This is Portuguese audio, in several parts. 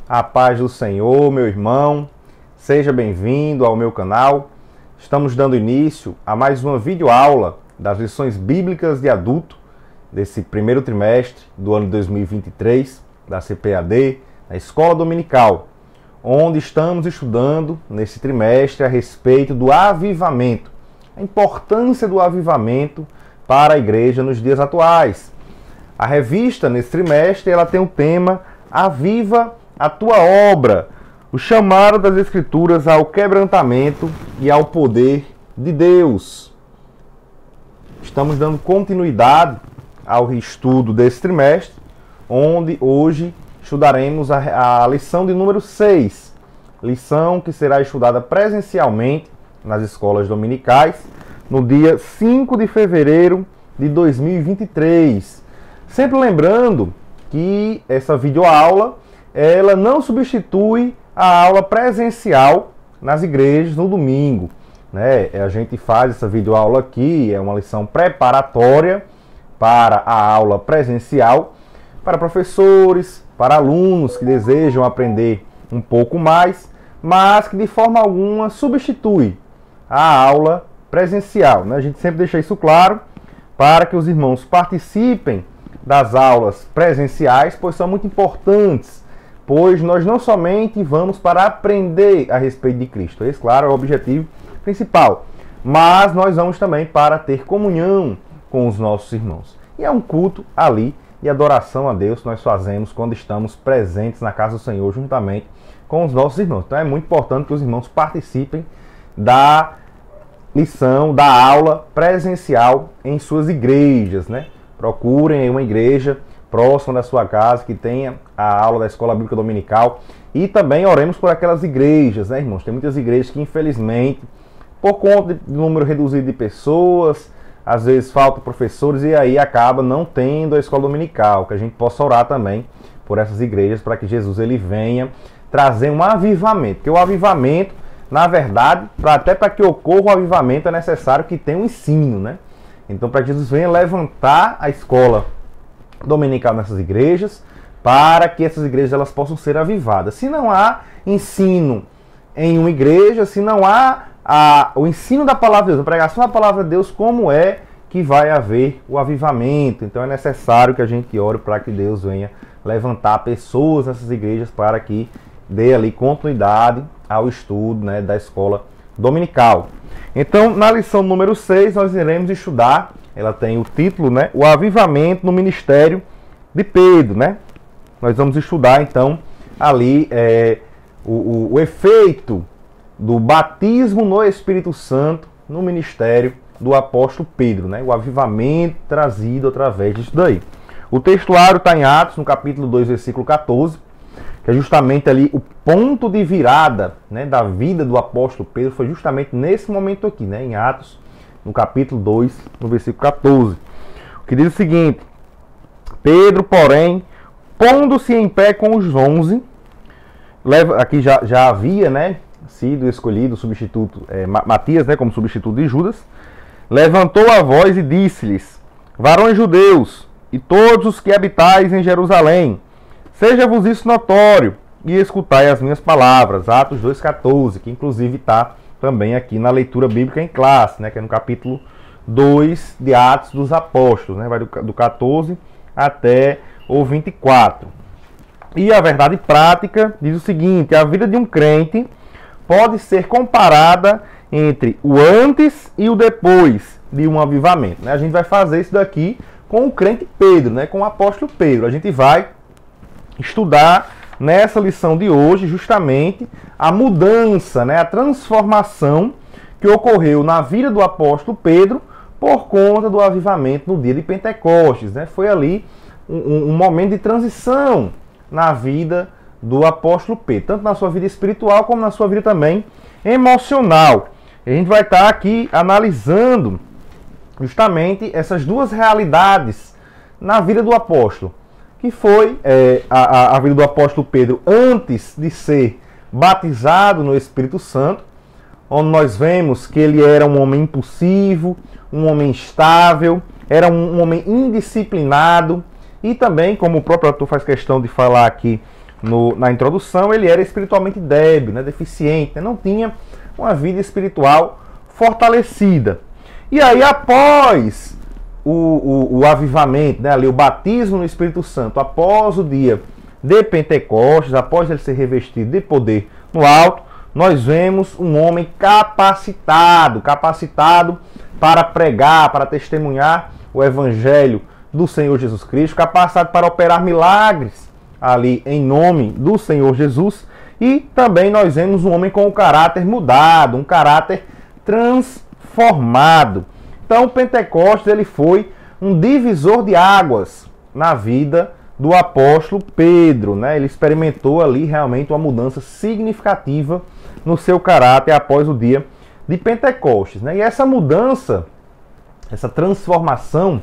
A paz do Senhor, meu irmão. Seja bem-vindo ao meu canal. Estamos dando início a mais uma videoaula das lições bíblicas de adulto desse primeiro trimestre do ano 2023 da CPAD, na Escola Dominical, onde estamos estudando nesse trimestre a respeito do avivamento, a importância do avivamento para a igreja nos dias atuais. A revista, nesse trimestre, ela tem o tema Aviva a tua obra, o chamado das Escrituras ao quebrantamento e ao poder de Deus. Estamos dando continuidade ao estudo desse trimestre, onde hoje estudaremos a lição de número 6, lição que será estudada presencialmente nas escolas dominicais no dia 5 de fevereiro de 2023. Sempre lembrando que essa videoaula ela não substitui a aula presencial nas igrejas no domingo, né? A gente faz essa videoaula aqui, é uma lição preparatória para a aula presencial, para professores, para alunos que desejam aprender um pouco mais, mas que de forma alguma substitui a aula presencial, né? A gente sempre deixa isso claro para que os irmãos participem das aulas presenciais, pois são muito importantes, pois nós não somente vamos para aprender a respeito de Cristo, esse, claro, é o objetivo principal, mas nós vamos também para ter comunhão com os nossos irmãos. E é um culto ali e adoração a Deus que nós fazemos quando estamos presentes na casa do Senhor juntamente com os nossos irmãos. Então é muito importante que os irmãos participem da lição, da aula presencial em suas igrejas, né? Procurem uma igreja próxima da sua casa que tenha a aula da Escola Bíblica Dominical, e também oremos por aquelas igrejas, né, irmãos? Tem muitas igrejas que, infelizmente, por conta de número reduzido de pessoas, às vezes faltam professores e aí acaba não tendo a Escola Dominical, que a gente possa orar também por essas igrejas para que Jesus ele venha trazer um avivamento, porque o avivamento, na verdade, até para que ocorra o avivamento é necessário que tenha um ensino, né? Então, para que Jesus venha levantar a escola dominical nessas igrejas, para que essas igrejas elas possam ser avivadas. Se não há ensino em uma igreja, se não há o ensino da palavra de Deus, a pregação da palavra de Deus, como é que vai haver o avivamento? Então é necessário que a gente ore para que Deus venha levantar pessoas nessas igrejas para que dê ali continuidade ao estudo, né, da escola dominical. Então, na lição número 6, nós iremos estudar, ela tem o título, né, o avivamento no ministério de Pedro, né? Nós vamos estudar, então, ali o efeito do batismo no Espírito Santo no ministério do apóstolo Pedro, né? O avivamento trazido através disso daí. O textuário está em Atos, no capítulo 2, versículo 14, que é justamente ali o ponto de virada, né, da vida do apóstolo Pedro, foi justamente nesse momento aqui, né, em Atos, no capítulo 2, no versículo 14, que diz o seguinte: Pedro, porém, pondo-se em pé com os 11, aqui já havia, né, sido escolhido o substituto, Matias, né, como substituto de Judas, levantou a voz e disse-lhes: varões judeus, e todos os que habitais em Jerusalém, seja-vos isso notório, e escutai as minhas palavras. Atos 2,14, que inclusive está também aqui na leitura bíblica em classe, né, que é no capítulo 2 de Atos dos Apóstolos, né, vai do 14 até o 24. E a verdade prática diz o seguinte: a vida de um crente pode ser comparada entre o antes e o depois de um avivamento, né? A gente vai fazer isso daqui com o crente Pedro, né, com o apóstolo Pedro. A gente vai estudar nessa lição de hoje justamente a mudança, né, a transformação que ocorreu na vida do apóstolo Pedro por conta do avivamento no dia de Pentecostes, né? Foi ali um momento de transição na vida do apóstolo Pedro, tanto na sua vida espiritual como na sua vida também emocional. A gente vai estar aqui analisando justamente essas duas realidades na vida do apóstolo, que foi a vida do apóstolo Pedro antes de ser batizado no Espírito Santo, onde nós vemos que ele era um homem impulsivo, um homem instável, era um homem indisciplinado, e também, como o próprio autor faz questão de falar aqui na introdução, ele era espiritualmente débil, né, deficiente, né, não tinha uma vida espiritual fortalecida. E aí, após o avivamento, né, ali, o batismo no Espírito Santo, após o dia de Pentecostes, após ele ser revestido de poder no alto, nós vemos um homem capacitado para pregar, para testemunhar o Evangelho do Senhor Jesus Cristo, capacitado para operar milagres ali em nome do Senhor Jesus. E também nós vemos um homem com o caráter mudado, um caráter transformado. Então o Pentecostes ele foi um divisor de águas na vida do apóstolo Pedro, né? Ele experimentou ali realmente uma mudança significativa no seu caráter após o dia de Pentecostes, né? E essa mudança, essa transformação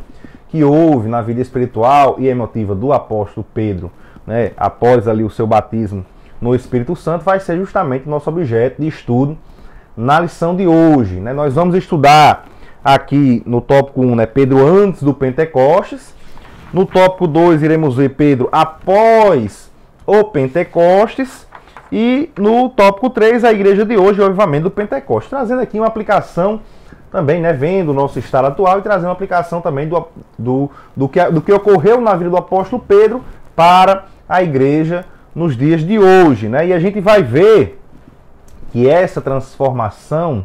que houve na vida espiritual e emotiva do apóstolo Pedro, né, após ali o seu batismo no Espírito Santo, vai ser justamente o nosso objeto de estudo na lição de hoje, né? Nós vamos estudar aqui no tópico 1, né, Pedro antes do Pentecostes. No tópico 2 iremos ver Pedro após o Pentecostes. E no tópico 3 a igreja de hoje, o avivamento do Pentecostes. Trazendo aqui uma aplicação também, né, vendo o nosso estado atual e trazendo uma aplicação também do que ocorreu na vida do apóstolo Pedro para a igreja nos dias de hoje, né? E a gente vai ver que essa transformação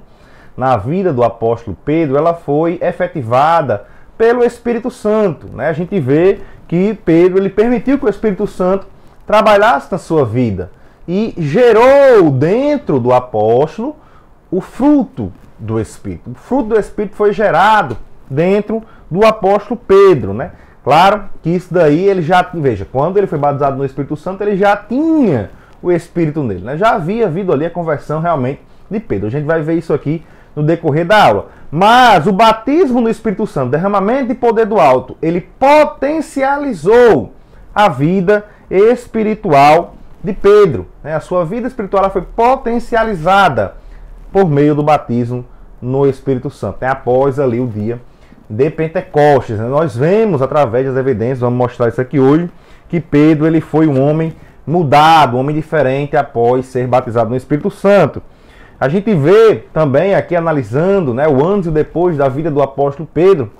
na vida do apóstolo Pedro, ela foi efetivada pelo Espírito Santo, né? A gente vê que Pedro ele permitiu que o Espírito Santo trabalhasse na sua vida e gerou dentro do apóstolo o fruto do Espírito. O fruto do Espírito foi gerado dentro do apóstolo Pedro, né? Claro que isso daí ele já, veja, quando ele foi batizado no Espírito Santo, ele já tinha o Espírito nele, né? Já havia havido ali a conversão realmente de Pedro. A gente vai ver isso aqui no decorrer da aula. Mas o batismo no Espírito Santo, derramamento de poder do alto, ele potencializou a vida espiritual de Pedro, né? A sua vida espiritual ela foi potencializada por meio do batismo no Espírito Santo, né? Após ali o dia de Pentecostes, né? Nós vemos através das evidências, vamos mostrar isso aqui hoje, que Pedro ele foi um homem mudado, um homem diferente após ser batizado no Espírito Santo. A gente vê também aqui analisando, né, o antes e o depois da vida do apóstolo Pedro,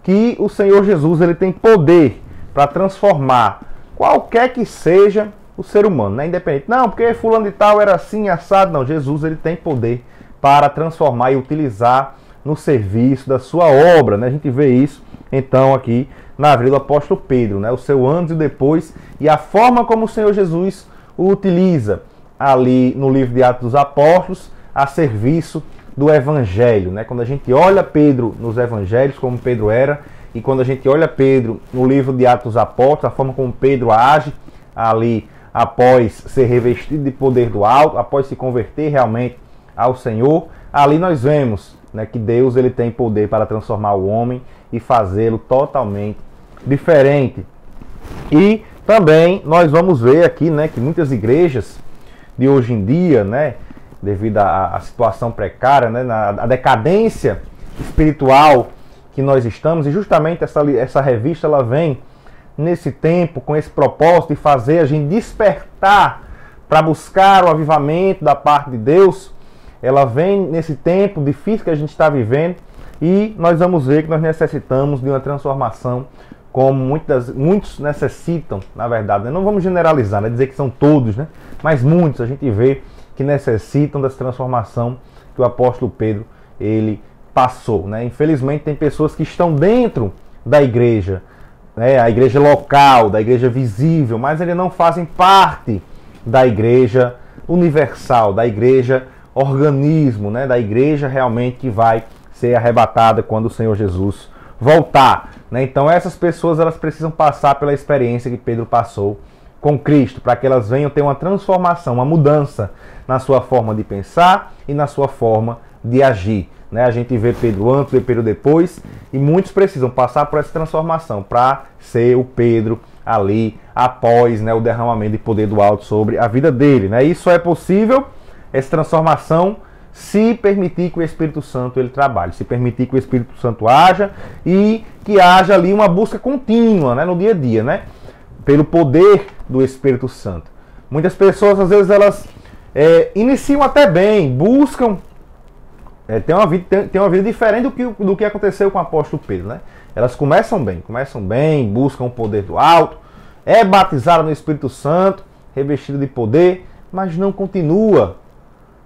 que o Senhor Jesus ele tem poder para transformar qualquer que seja o ser humano, né? Independente. Não, porque fulano de tal era assim, assado. Não, Jesus ele tem poder para transformar e utilizar no serviço da sua obra, né? A gente vê isso, então, aqui na vida do apóstolo Pedro, né? O seu antes e depois e a forma como o Senhor Jesus o utiliza ali no livro de Atos dos Apóstolos a serviço do Evangelho, né? Quando a gente olha Pedro nos Evangelhos, como Pedro era, e quando a gente olha Pedro no livro de Atos dos Apóstolos, a forma como Pedro age ali após ser revestido de poder do alto, após se converter realmente ao Senhor, ali nós vemos, né, que Deus ele tem poder para transformar o homem e fazê-lo totalmente diferente. E também nós vamos ver aqui, né, que muitas igrejas de hoje em dia, né, devido à situação precária, né, a decadência espiritual que nós estamos, e justamente essa revista ela vem nesse tempo com esse propósito de fazer a gente despertar para buscar o avivamento da parte de Deus. Ela vem nesse tempo difícil que a gente está vivendo e nós vamos ver que nós necessitamos de uma transformação como muitos necessitam, na verdade, né? Não vamos generalizar, né? Dizer que são todos, né? Mas muitos a gente vê que necessitam dessa transformação que o apóstolo Pedro ele passou, né? Infelizmente tem pessoas que estão dentro da igreja, né? A igreja local, da igreja visível, mas eles não fazem parte da igreja universal, da igreja organismo, né? Da igreja realmente que vai ser arrebatada quando o Senhor Jesus voltar, né? Então essas pessoas elas precisam passar pela experiência que Pedro passou com Cristo, para que elas venham ter uma transformação, uma mudança na sua forma de pensar e na sua forma de agir, né? A gente vê Pedro antes e Pedro depois, e muitos precisam passar por essa transformação para ser o Pedro ali após, né, o derramamento de poder do alto sobre a vida dele, né? Isso é possível, essa transformação, se permitir que o Espírito Santo ele trabalhe, se permitir que o Espírito Santo haja e que haja ali uma busca contínua, né, no dia a dia, né, pelo poder do Espírito Santo. Muitas pessoas, às vezes, elas iniciam até bem, buscam ter uma vida diferente do que aconteceu com o apóstolo Pedro, né? Elas começam bem, buscam o poder do alto, é batizada no Espírito Santo, revestida de poder, mas não continua,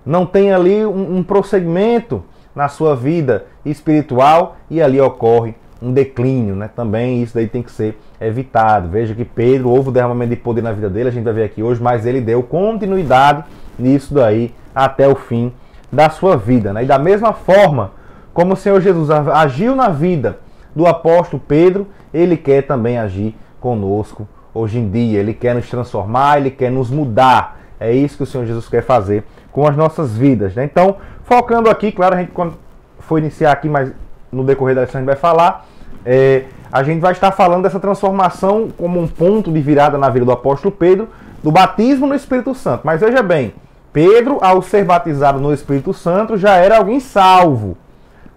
não tem ali um prosseguimento na sua vida espiritual e ali ocorre um declínio, né? Também isso daí tem que ser evitado. Veja que Pedro, houve o derramamento de poder na vida dele, a gente vai ver aqui hoje, mas ele deu continuidade nisso daí até o fim da sua vida, né? E da mesma forma como o Senhor Jesus agiu na vida do apóstolo Pedro, ele quer também agir conosco hoje em dia. Ele quer nos transformar, ele quer nos mudar. É isso que o Senhor Jesus quer fazer com as nossas vidas, né? Então, focando aqui, claro, a gente quando for iniciar aqui, mas no decorrer da lição a gente vai falar, a gente vai estar falando dessa transformação como um ponto de virada na vida do apóstolo Pedro, do batismo no Espírito Santo. Mas veja bem, Pedro, ao ser batizado no Espírito Santo, já era alguém salvo,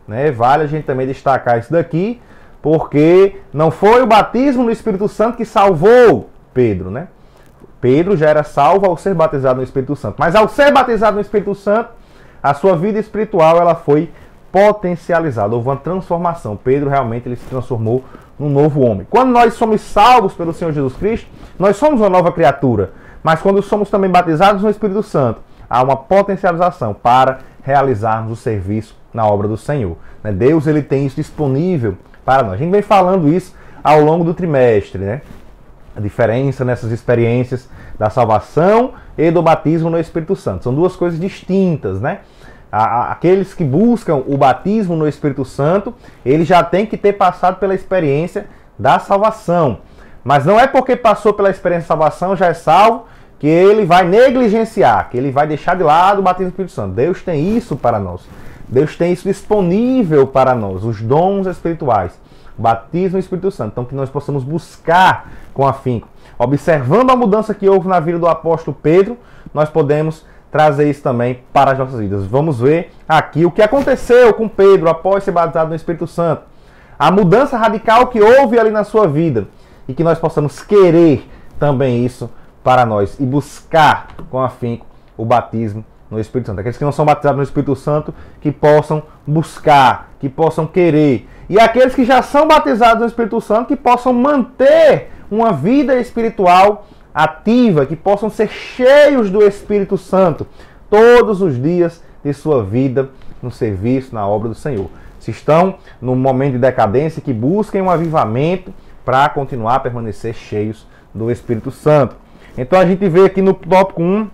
né? Vale a gente também destacar isso daqui, porque não foi o batismo no Espírito Santo que salvou Pedro, né? Pedro já era salvo ao ser batizado no Espírito Santo. Mas ao ser batizado no Espírito Santo, a sua vida espiritual ela foi potencializada. Houve uma transformação. Pedro realmente ele se transformou num novo homem. Quando nós somos salvos pelo Senhor Jesus Cristo, nós somos uma nova criatura. Mas quando somos também batizados no Espírito Santo, há uma potencialização para realizarmos o serviço na obra do Senhor. Deus ele tem isso disponível para nós. A gente vem falando isso ao longo do trimestre, né? A diferença nessas experiências da salvação e do batismo no Espírito Santo. São duas coisas distintas, né? Aqueles que buscam o batismo no Espírito Santo, ele já tem que ter passado pela experiência da salvação. Mas não é porque passou pela experiência da salvação, já é salvo, que ele vai negligenciar, que ele vai deixar de lado o batismo no Espírito Santo. Deus tem isso para nós. Deus tem isso disponível para nós, os dons espirituais. O batismo no Espírito Santo. Então que nós possamos buscar com afinco. Observando a mudança que houve na vida do apóstolo Pedro, nós podemos trazer isso também para as nossas vidas. Vamos ver aqui o que aconteceu com Pedro após ser batizado no Espírito Santo. A mudança radical que houve ali na sua vida. E que nós possamos querer também isso para nós. E buscar com afinco o batismo no Espírito Santo. Aqueles que não são batizados no Espírito Santo, que possam buscar, que possam querer. E aqueles que já são batizados no Espírito Santo, que possam manter uma vida espiritual ativa, que possam ser cheios do Espírito Santo todos os dias de sua vida no serviço, na obra do Senhor. Se estão num momento de decadência, que busquem um avivamento para continuar a permanecer cheios do Espírito Santo. Então a gente vê aqui no tópico 1,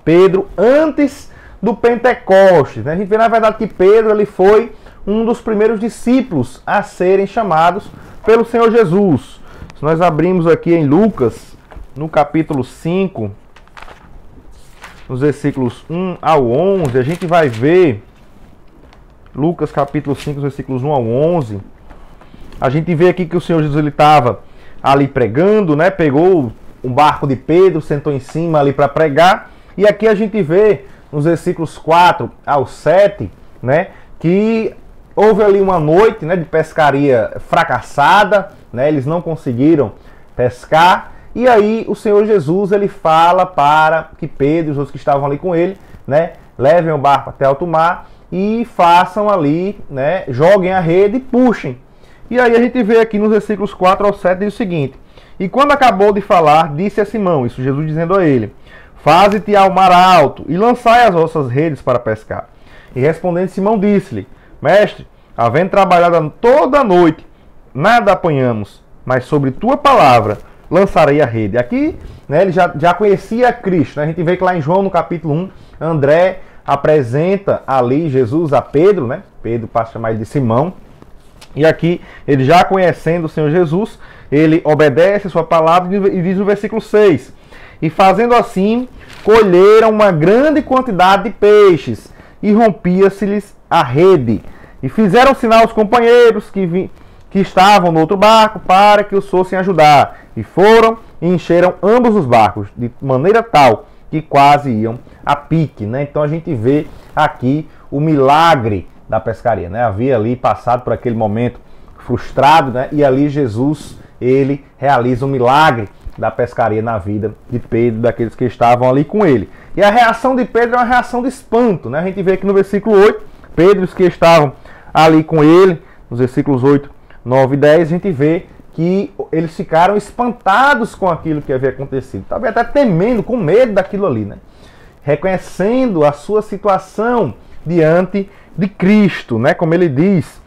Pedro antes do Pentecostes, né? A gente vê na verdade que Pedro ele foi um dos primeiros discípulos a serem chamados pelo Senhor Jesus. Se nós abrimos aqui em Lucas, no capítulo 5, nos versículos 1 ao 11, a gente vai ver, Lucas capítulo 5, versículos 1 ao 11, a gente vê aqui que o Senhor Jesus estava ali pregando, né? Pegou um barco de Pedro, sentou em cima ali para pregar, e aqui a gente vê nos versículos 4 ao 7, né? Que houve ali uma noite, né, de pescaria fracassada, né? Eles não conseguiram pescar. E aí o Senhor Jesus ele fala para que Pedro e os outros que estavam ali com ele, né, levem o barco até alto mar e façam ali, né, joguem a rede e puxem. E aí a gente vê aqui nos versículos 4 ao 7 diz o seguinte: e quando acabou de falar, disse a Simão, isso Jesus dizendo a ele, faze-te ao mar alto e lançai as vossas redes para pescar. E respondendo Simão disse-lhe, mestre, havendo trabalhado toda a noite, nada apanhamos, mas sobre tua palavra lançarei a rede. Aqui, né, ele já conhecia Cristo, né? A gente vê que lá em João, no capítulo 1, André apresenta ali Jesus a Pedro, né? Pedro passa a chamar ele de Simão. E aqui, ele já conhecendo o Senhor Jesus, ele obedece a sua palavra e diz no versículo 6, e fazendo assim, colheram uma grande quantidade de peixes, e rompia-se-lhes a rede. E fizeram sinal aos companheiros que estavam no outro barco para que os fossem ajudar. E foram e encheram ambos os barcos, de maneira tal que quase iam a pique, né? Então a gente vê aqui o milagre da pescaria, né? Havia ali passado por aquele momento frustrado, né? E ali Jesus, ele realiza um milagre da pescaria na vida de Pedro, daqueles que estavam ali com ele. E a reação de Pedro é uma reação de espanto, né? A gente vê aqui no versículo 8, Pedro, os que estavam ali com ele, nos versículos 8, 9 e 10, a gente vê que eles ficaram espantados com aquilo que havia acontecido, talvez até temendo, com medo daquilo ali, né? Reconhecendo a sua situação diante de Cristo, né? Como ele diz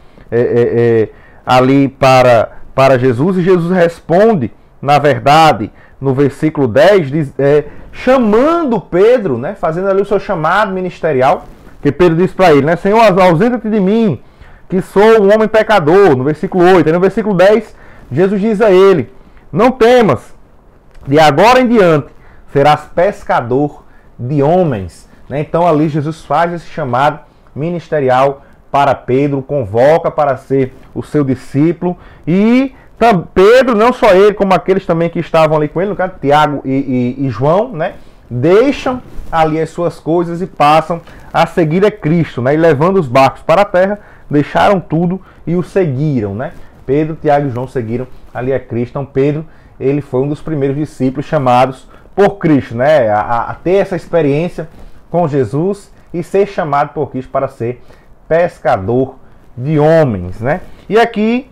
ali para Jesus, e Jesus responde, na verdade, no versículo 10, chamando Pedro, né? Fazendo ali o seu chamado ministerial, que Pedro diz para ele, né? Senhor, ausenta-te de mim, que sou um homem pecador, no versículo 8. E no versículo 10, Jesus diz a ele, não temas, de agora em diante serás pescador de homens. Né? Então ali Jesus faz esse chamado ministerial para Pedro, convoca para ser o seu discípulo, e Pedro, não só ele, como aqueles também que estavam ali com ele, no caso Tiago e João, né? Deixam ali as suas coisas e passam a seguir a Cristo, né? E levando os barcos para a terra, deixaram tudo e o seguiram, né? Pedro, Tiago e João seguiram ali a Cristo. Então Pedro, ele foi um dos primeiros discípulos chamados por Cristo, né? A ter essa experiência com Jesus e ser chamado por Cristo para ser pescador de homens, né? E aqui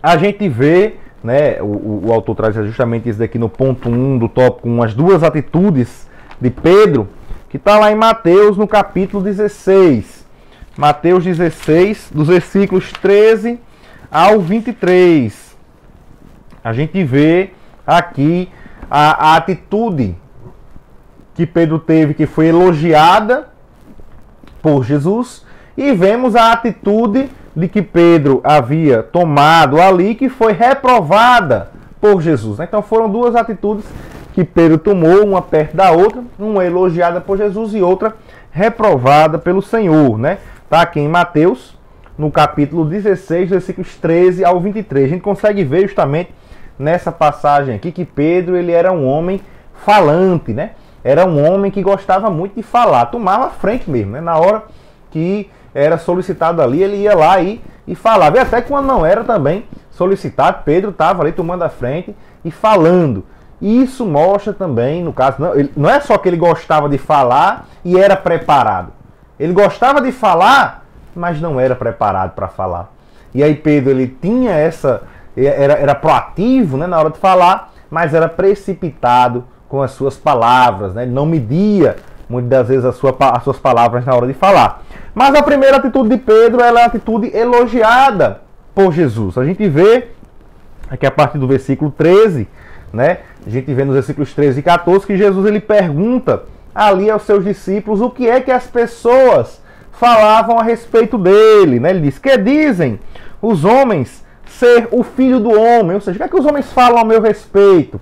a gente vê, né, o autor traz justamente isso daqui no ponto 1 do tópico 1, as duas atitudes de Pedro, que está lá em Mateus, no capítulo 16. Mateus 16, dos versículos 13 ao 23. A gente vê aqui a atitude que Pedro teve, que foi elogiada por Jesus, e vemos a atitude de que Pedro havia tomado ali, que foi reprovada por Jesus. Então foram duas atitudes que Pedro tomou, uma perto da outra, uma elogiada por Jesus e outra reprovada pelo Senhor, né? Está aqui em Mateus, no capítulo 16, versículos 13 ao 23. A gente consegue ver justamente nessa passagem aqui que Pedro, ele era um homem falante, né? Era um homem que gostava muito de falar, tomava frente mesmo, né? Na hora que era solicitado ali, ele ia lá e falava. E até quando não era também solicitado, Pedro estava ali tomando a frente e falando. Isso mostra também, no caso, não é só que ele gostava de falar e era preparado. Ele gostava de falar, mas não era preparado para falar. E aí Pedro, ele tinha era proativo, né, na hora de falar, mas era precipitado com as suas palavras, né? Ele não media muitas das vezes as suas palavras na hora de falar. Mas a primeira atitude de Pedro, ela é a atitude elogiada por Jesus. A gente vê aqui a partir do versículo 13, né? A gente vê nos versículos 13 e 14 que Jesus, ele pergunta ali aos seus discípulos o que é que as pessoas falavam a respeito dele, né? Ele diz, que dizem os homens ser o filho do homem? Ou seja, o que é que os homens falam a meu respeito?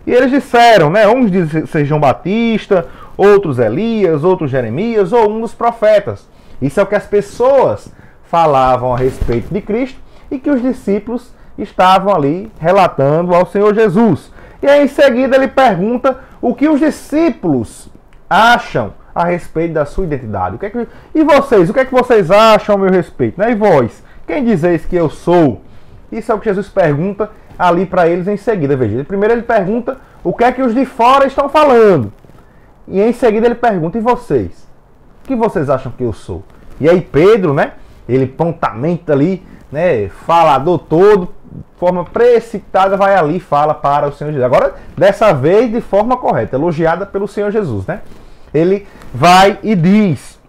E eles disseram, né? Uns dizem ser João Batista, outros Elias, outros Jeremias, ou um dos profetas. Isso é o que as pessoas falavam a respeito de Cristo e que os discípulos estavam ali relatando ao Senhor Jesus. E aí em seguida ele pergunta o que os discípulos acham a respeito da sua identidade. E vocês, o que é que vocês acham a meu respeito? Né? E vós, quem dizeis que eu sou? Isso é o que Jesus pergunta ali para eles em seguida. Veja, primeiro ele pergunta o que é que os de fora estão falando. E em seguida ele pergunta, e vocês? O que vocês acham que eu sou? E aí Pedro, né? Ele prontamente ali, né? Falador todo, de forma precipitada, vai ali e fala para o Senhor Jesus. Agora, dessa vez, de forma correta, elogiada pelo Senhor Jesus, né? Ele vai e diz,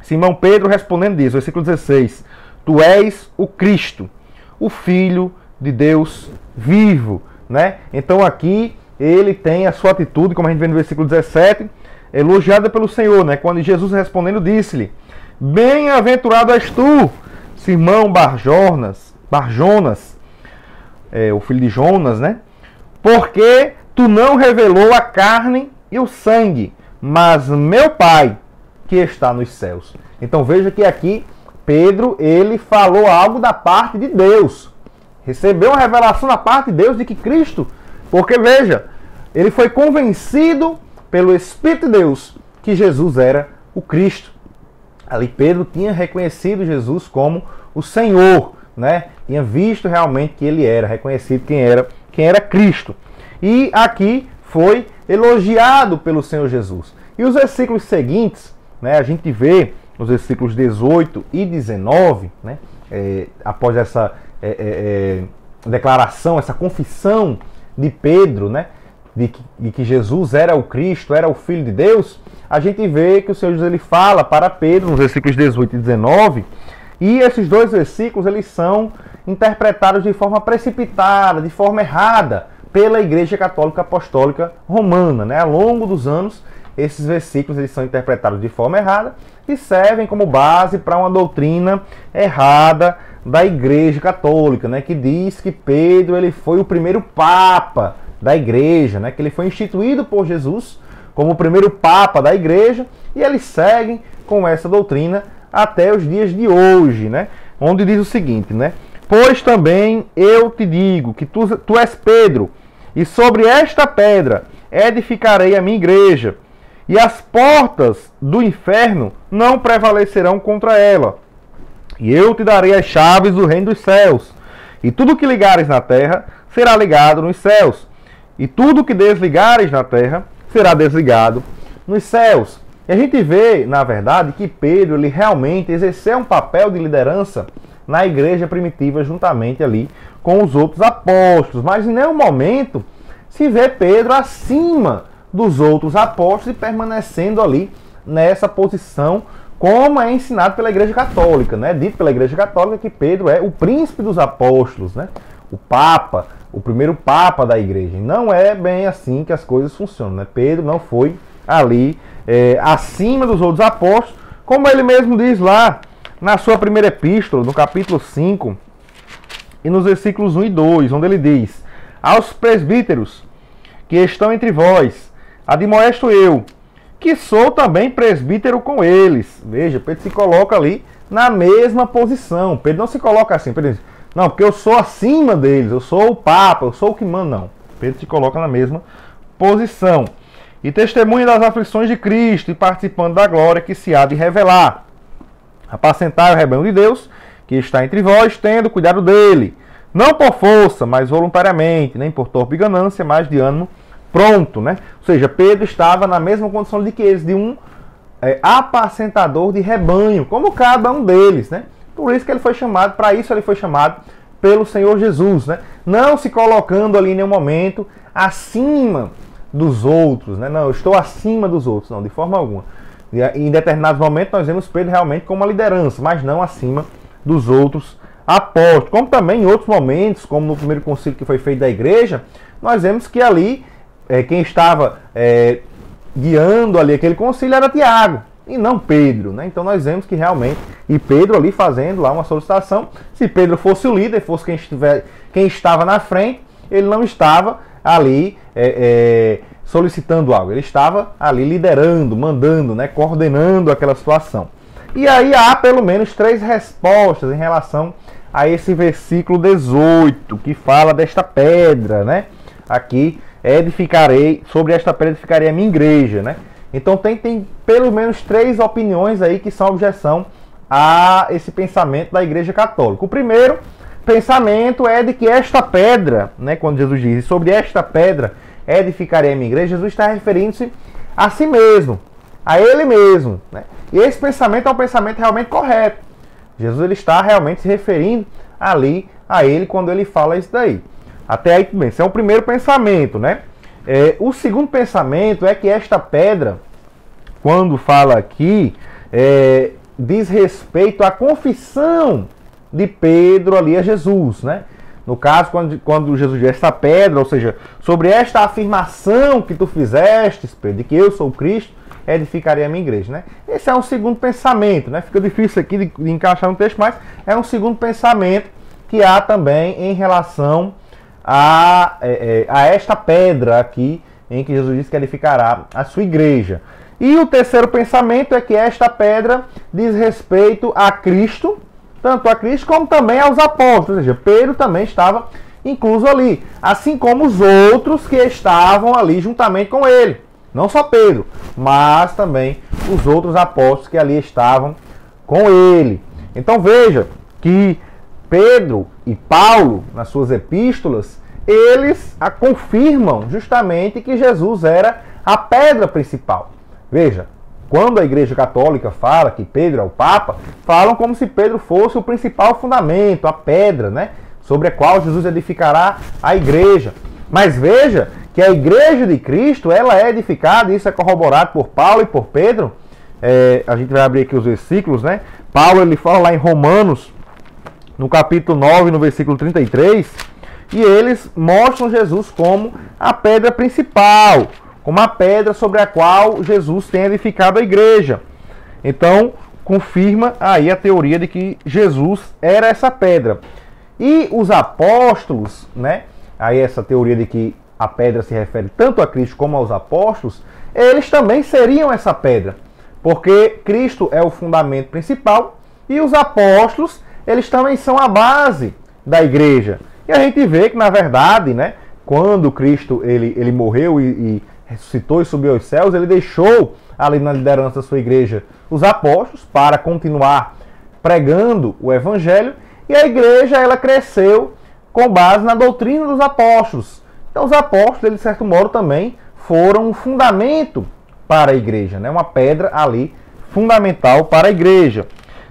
Simão Pedro respondendo diz, versículo 16, tu és o Cristo, o Filho de Deus vivo, né? Então aqui ele tem a sua atitude, como a gente vê no versículo 17, elogiada pelo Senhor, né? Quando Jesus respondendo disse-lhe, bem-aventurado és tu, Simão Barjonas, o filho de Jonas, né? Porque tu não revelou a carne e o sangue, mas meu Pai que está nos céus. Então veja que aqui Pedro, ele falou algo da parte de Deus. Recebeu uma revelação da parte de Deus de que Cristo, porque veja, ele foi convencido pelo Espírito de Deus que Jesus era o Cristo. Ali Pedro tinha reconhecido Jesus como o Senhor, né? Tinha visto realmente que ele era, reconhecido quem era Cristo. e aqui foi elogiado pelo Senhor Jesus. E os versículos seguintes, né, a gente vê os versículos 18 e 19, né, após essa declaração, essa confissão de Pedro, né, de que Jesus era o Cristo, era o Filho de Deus, a gente vê que o Senhor Jesus ele fala para Pedro nos versículos 18 e 19, e esses dois versículos eles são interpretados de forma precipitada, de forma errada, pela Igreja Católica Apostólica Romana, né? Ao longo dos anos, esses versículos eles são interpretados de forma errada e servem como base para uma doutrina errada da Igreja Católica, né? Que diz que Pedro ele foi o primeiro Papa da Igreja, né? Que ele foi instituído por Jesus como o primeiro Papa da Igreja, e eles seguem com essa doutrina até os dias de hoje, né? Onde diz o seguinte, né? Pois também eu te digo que tu és Pedro, e sobre esta pedra edificarei a minha igreja, e as portas do inferno não prevalecerão contra ela. E eu te darei as chaves do reino dos céus, e tudo que ligares na terra será ligado nos céus, e tudo que desligares na terra será desligado nos céus. E a gente vê, na verdade, que Pedro ele realmente exerceu um papel de liderança na igreja primitiva juntamente ali com os outros apóstolos, mas em nenhum momento se vê Pedro acima dos outros apóstolos e permanecendo ali nessa posição como é ensinado pela Igreja Católica, né? Dito pela Igreja Católica que Pedro é o príncipe dos apóstolos, né? O Papa, o primeiro Papa da Igreja. E não é bem assim que as coisas funcionam, né? Pedro não foi ali acima dos outros apóstolos, como ele mesmo diz lá na sua primeira epístola, no capítulo 5, e nos versículos 1 e 2, onde ele diz: aos presbíteros que estão entre vós, admoesto eu, que sou também presbítero com eles. Veja, Pedro se coloca ali na mesma posição. Pedro não se coloca assim, Pedro diz, não, porque eu sou acima deles, eu sou o Papa, eu sou o que manda, não. Pedro se coloca na mesma posição. E testemunha das aflições de Cristo e participando da glória que se há de revelar. Apacentai o rebanho de Deus, que está entre vós, tendo cuidado dele, não por força, mas voluntariamente, nem por torpe ganância, mas de ânimo pronto, né? Ou seja, Pedro estava na mesma condição de que eles, de um apacentador de rebanho, como cada um deles, né? Por isso que ele foi chamado, para isso ele foi chamado pelo Senhor Jesus, né? Não se colocando ali em nenhum momento acima dos outros, né? Não, eu estou acima dos outros, não, de forma alguma. E em determinados momentos nós vemos Pedro realmente como uma liderança, mas não acima dos outros apóstolos. Como também em outros momentos, como no primeiro concílio que foi feito da igreja, nós vemos que ali quem estava guiando ali aquele concílio era Tiago e não Pedro, né? Então nós vemos que realmente, e Pedro ali fazendo lá uma solicitação, se Pedro fosse o líder, fosse quem estava na frente, ele não estava ali solicitando algo, ele estava ali liderando, mandando, né, coordenando aquela situação. E aí há pelo menos 3 respostas em relação a esse versículo 18, que fala desta pedra, né? Aqui, sobre esta pedra edificarei a minha igreja, né? Então tem pelo menos 3 opiniões aí que são objeção a esse pensamento da Igreja Católica. O primeiro pensamento é de que esta pedra, né, quando Jesus diz sobre esta pedra edificarei a minha igreja, Jesus está referindo-se a si mesmo, a ele mesmo, né? E esse pensamento é um pensamento realmente correto. Jesus ele está realmente se referindo ali a ele quando ele fala isso daí. Até aí tudo bem, esse é o primeiro pensamento, né? O segundo pensamento é que esta pedra, quando fala aqui, diz respeito à confissão de Pedro ali a Jesus, né? No caso, quando Jesus diz esta pedra, ou seja, sobre esta afirmação que tu fizestes, Pedro, de que eu sou Cristo, edificarei a minha igreja, né? Esse é um segundo pensamento, né? Fica difícil aqui de encaixar no texto, mas é um segundo pensamento que há também em relação a esta pedra aqui, em que Jesus diz que edificará a sua igreja. E o terceiro pensamento é que esta pedra diz respeito a Cristo, tanto a Cristo como também aos apóstolos, ou seja, Pedro também estava incluso ali, assim como os outros que estavam ali juntamente com ele. Não só Pedro, mas também os outros apóstolos que ali estavam com ele. Então veja que Pedro e Paulo, nas suas epístolas, eles confirmam justamente que Jesus era a pedra principal. Veja, quando a Igreja Católica fala que Pedro é o Papa, falam como se Pedro fosse o principal fundamento, a pedra, né, sobre a qual Jesus edificará a Igreja. Mas veja que a Igreja de Cristo, ela é edificada, e isso é corroborado por Paulo e por Pedro. A gente vai abrir aqui os versículos, né? Paulo, ele fala lá em Romanos, no capítulo 9, no versículo 33, e eles mostram Jesus como a pedra principal, como a pedra sobre a qual Jesus tem edificado a igreja. Então, confirma aí a teoria de que Jesus era essa pedra. E os apóstolos, né? Aí essa teoria de que a pedra se refere tanto a Cristo como aos apóstolos, eles também seriam essa pedra, porque Cristo é o fundamento principal e os apóstolos, eles também são a base da igreja. E a gente vê que, na verdade, né, quando Cristo ele morreu e ressuscitou e subiu aos céus, ele deixou ali na liderança da sua igreja os apóstolos para continuar pregando o evangelho, e a igreja ela cresceu com base na doutrina dos apóstolos. Então os apóstolos, eles, de certo modo, também foram um fundamento para a igreja, né? Uma pedra ali fundamental para a igreja.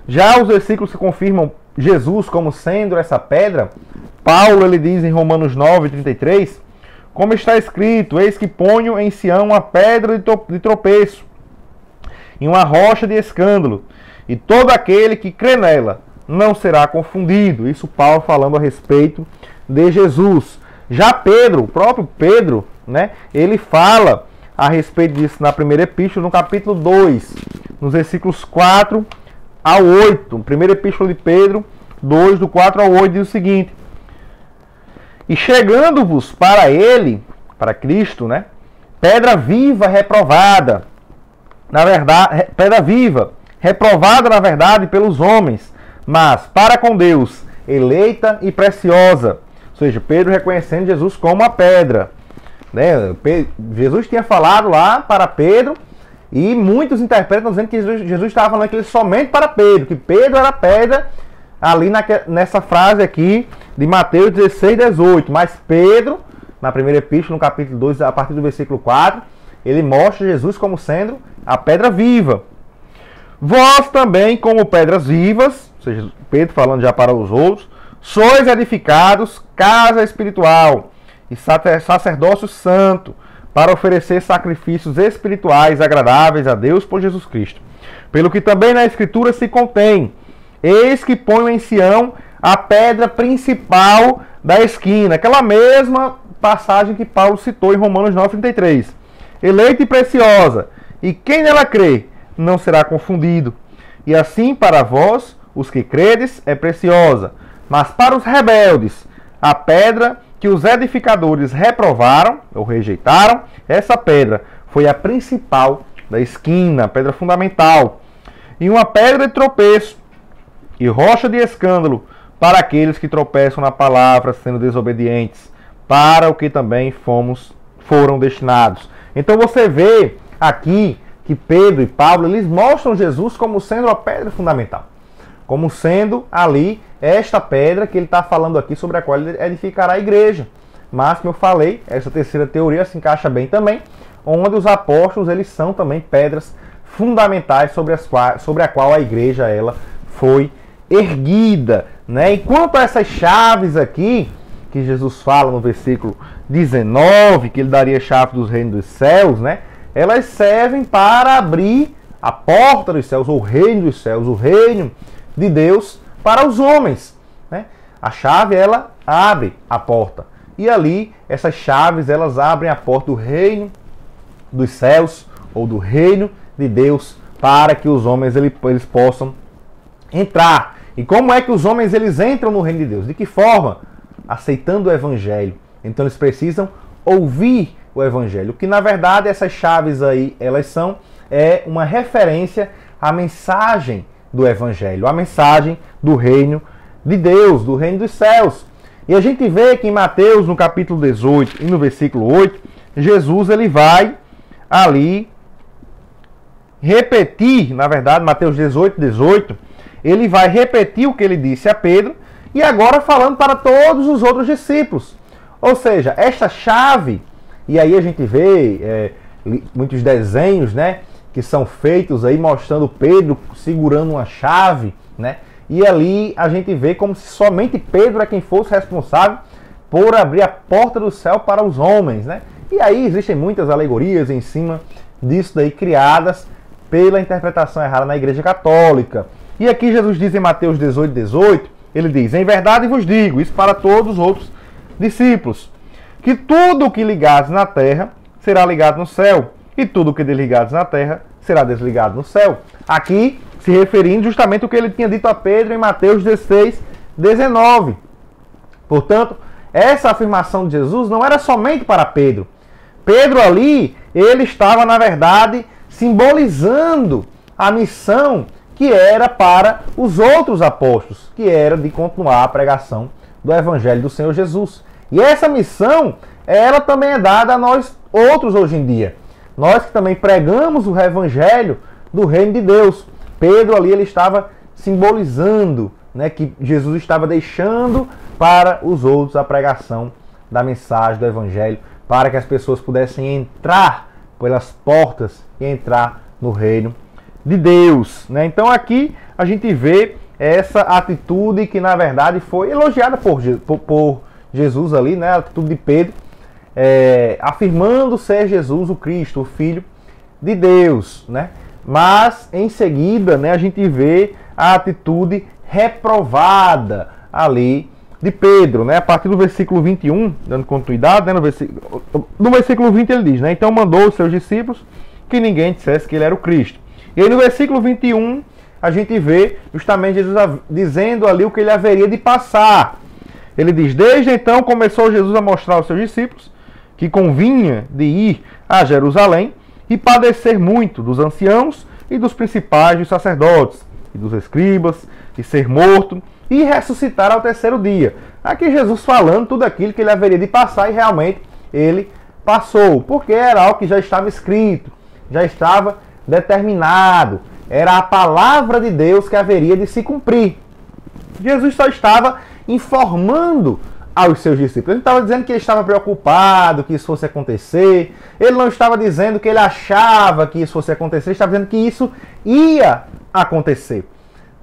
Já os versículos que confirmam Jesus como sendo essa pedra, Paulo ele diz em Romanos 9:33, como está escrito, eis que ponho em Sião uma pedra de tropeço e uma rocha de escândalo, e todo aquele que crê nela não será confundido. Isso Paulo falando a respeito de Jesus. Já Pedro, o próprio Pedro, né, ele fala a respeito disso na primeira epístola, no capítulo 2, nos versículos 4 ao 8. Primeira epístola de Pedro 2, do 4 ao 8, diz o seguinte: e chegando-vos para ele, para Cristo, né, pedra viva reprovada, na verdade, pedra viva, reprovada na verdade pelos homens, mas para com Deus, eleita e preciosa. Ou seja, Pedro reconhecendo Jesus como a pedra, né? Jesus tinha falado lá para Pedro, e muitos interpretam dizendo que Jesus estava falando aquilo somente para Pedro, que Pedro era a pedra, ali nessa frase aqui de Mateus 16:18. Mas Pedro, na primeira epístola, no capítulo 2, a partir do versículo 4, ele mostra Jesus como sendo a pedra viva. Vós também, como pedras vivas, ou seja, Pedro falando já para os outros, sois edificados casa espiritual e sacerdócio santo, para oferecer sacrifícios espirituais agradáveis a Deus por Jesus Cristo. Pelo que também na Escritura se contém, eis que ponho em Sião a pedra principal da esquina. Aquela mesma passagem que Paulo citou em Romanos 9:33. Eleita e preciosa, e quem nela crê não será confundido. E assim para vós, os que credes, é preciosa. Mas para os rebeldes, a pedra que os edificadores reprovaram, ou rejeitaram, essa pedra foi a principal da esquina, a pedra fundamental. E uma pedra de tropeço e rocha de escândalo para aqueles que tropeçam na palavra, sendo desobedientes, para o que também foram destinados. Então você vê aqui que Pedro e Paulo, eles mostram Jesus como sendo a pedra fundamental, como sendo ali esta pedra que ele está falando aqui, sobre a qual ele edificará a igreja. Mas, como eu falei, essa terceira teoria se encaixa bem também, onde os apóstolos, eles são também pedras fundamentais sobre a qual a igreja ela foi erguida, né? Enquanto essas chaves aqui, que Jesus fala no versículo 19, que ele daria a chave dos reinos dos céus, né? Elas servem para abrir a porta dos céus, ou o reino dos céus, o reino de Deus para os homens, né? A chave, ela abre a porta. E ali, essas chaves, elas abrem a porta do reino dos céus, ou do reino de Deus, para que os homens eles possam entrar. E como é que os homens eles entram no reino de Deus? De que forma? Aceitando o evangelho. Então eles precisam ouvir o evangelho. Que na verdade essas chaves aí, elas são uma referência à mensagem do evangelho, a mensagem do reino de Deus, do reino dos céus. E a gente vê que em Mateus, no capítulo 18 e no versículo 8, Jesus ele vai ali repetir, na verdade, Mateus 18:18, ele vai repetir o que ele disse a Pedro, e agora falando para todos os outros discípulos. Ou seja, esta chave, e aí a gente vê muitos desenhos, né, que são feitos aí mostrando Pedro segurando uma chave, né, e ali a gente vê como se somente Pedro é quem fosse responsável por abrir a porta do céu para os homens, né? E aí existem muitas alegorias em cima disso daí, criadas pela interpretação errada na Igreja Católica. E aqui Jesus diz em Mateus 18:18, ele diz: em verdade vos digo, isso para todos os outros discípulos, que tudo o que ligares na terra será ligado no céu, e tudo o que desligares na terra será desligado no céu. Aqui se referindo justamente ao que ele tinha dito a Pedro em Mateus 16:19. Portanto, essa afirmação de Jesus não era somente para Pedro. Pedro ali, ele estava, na verdade, simbolizando a missão que era para os outros apóstolos, que era de continuar a pregação do Evangelho do Senhor Jesus. E essa missão, ela também é dada a nós outros hoje em dia. Nós que também pregamos o Evangelho do Reino de Deus. Pedro ali, ele estava simbolizando, né, que Jesus estava deixando para os outros a pregação da mensagem do Evangelho, para que as pessoas pudessem entrar pelas portas e entrar no reino de Deus, né? Então aqui a gente vê essa atitude que na verdade foi elogiada por Jesus ali, né? A atitude de Pedro, afirmando ser Jesus o Cristo, o Filho de Deus, né? Mas em seguida, né, a gente vê a atitude reprovada ali de Pedro, né? A partir do versículo 21, dando continuidade, né? No versículo 20 ele diz, né? Então mandou os seus discípulos que ninguém dissesse que ele era o Cristo. E aí no versículo 21 a gente vê justamente Jesus dizendo ali o que ele haveria de passar. Ele diz: desde então começou Jesus a mostrar aos seus discípulos que convinha de ir a Jerusalém e padecer muito dos anciãos e dos principais dos sacerdotes e dos escribas, e ser morto e ressuscitar ao terceiro dia. Aqui Jesus falando tudo aquilo que ele haveria de passar, e realmente ele passou, porque era algo que já estava escrito, já estava determinado, era a palavra de Deus que haveria de se cumprir. Jesus só estava informando aos seus discípulos. Ele não estava dizendo que ele estava preocupado que isso fosse acontecer, ele não estava dizendo que ele achava que isso fosse acontecer, ele estava dizendo que isso ia acontecer.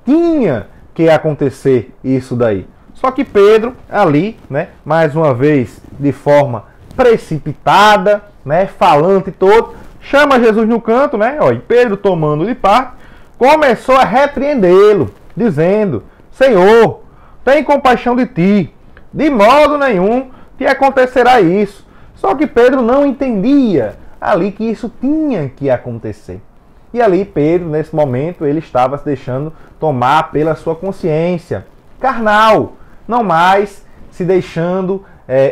Tinha que acontecer isso daí. Só que Pedro ali, né, mais uma vez de forma precipitada, né, falante todo, chama Jesus no canto, né, ó, e Pedro, tomando de parte, começou a repreendê-lo, dizendo: Senhor, tem compaixão de ti, de modo nenhum te acontecerá isso. Só que Pedro não entendia ali que isso tinha que acontecer. E ali Pedro, nesse momento, ele estava se deixando tomar pela sua consciência carnal, não mais se deixando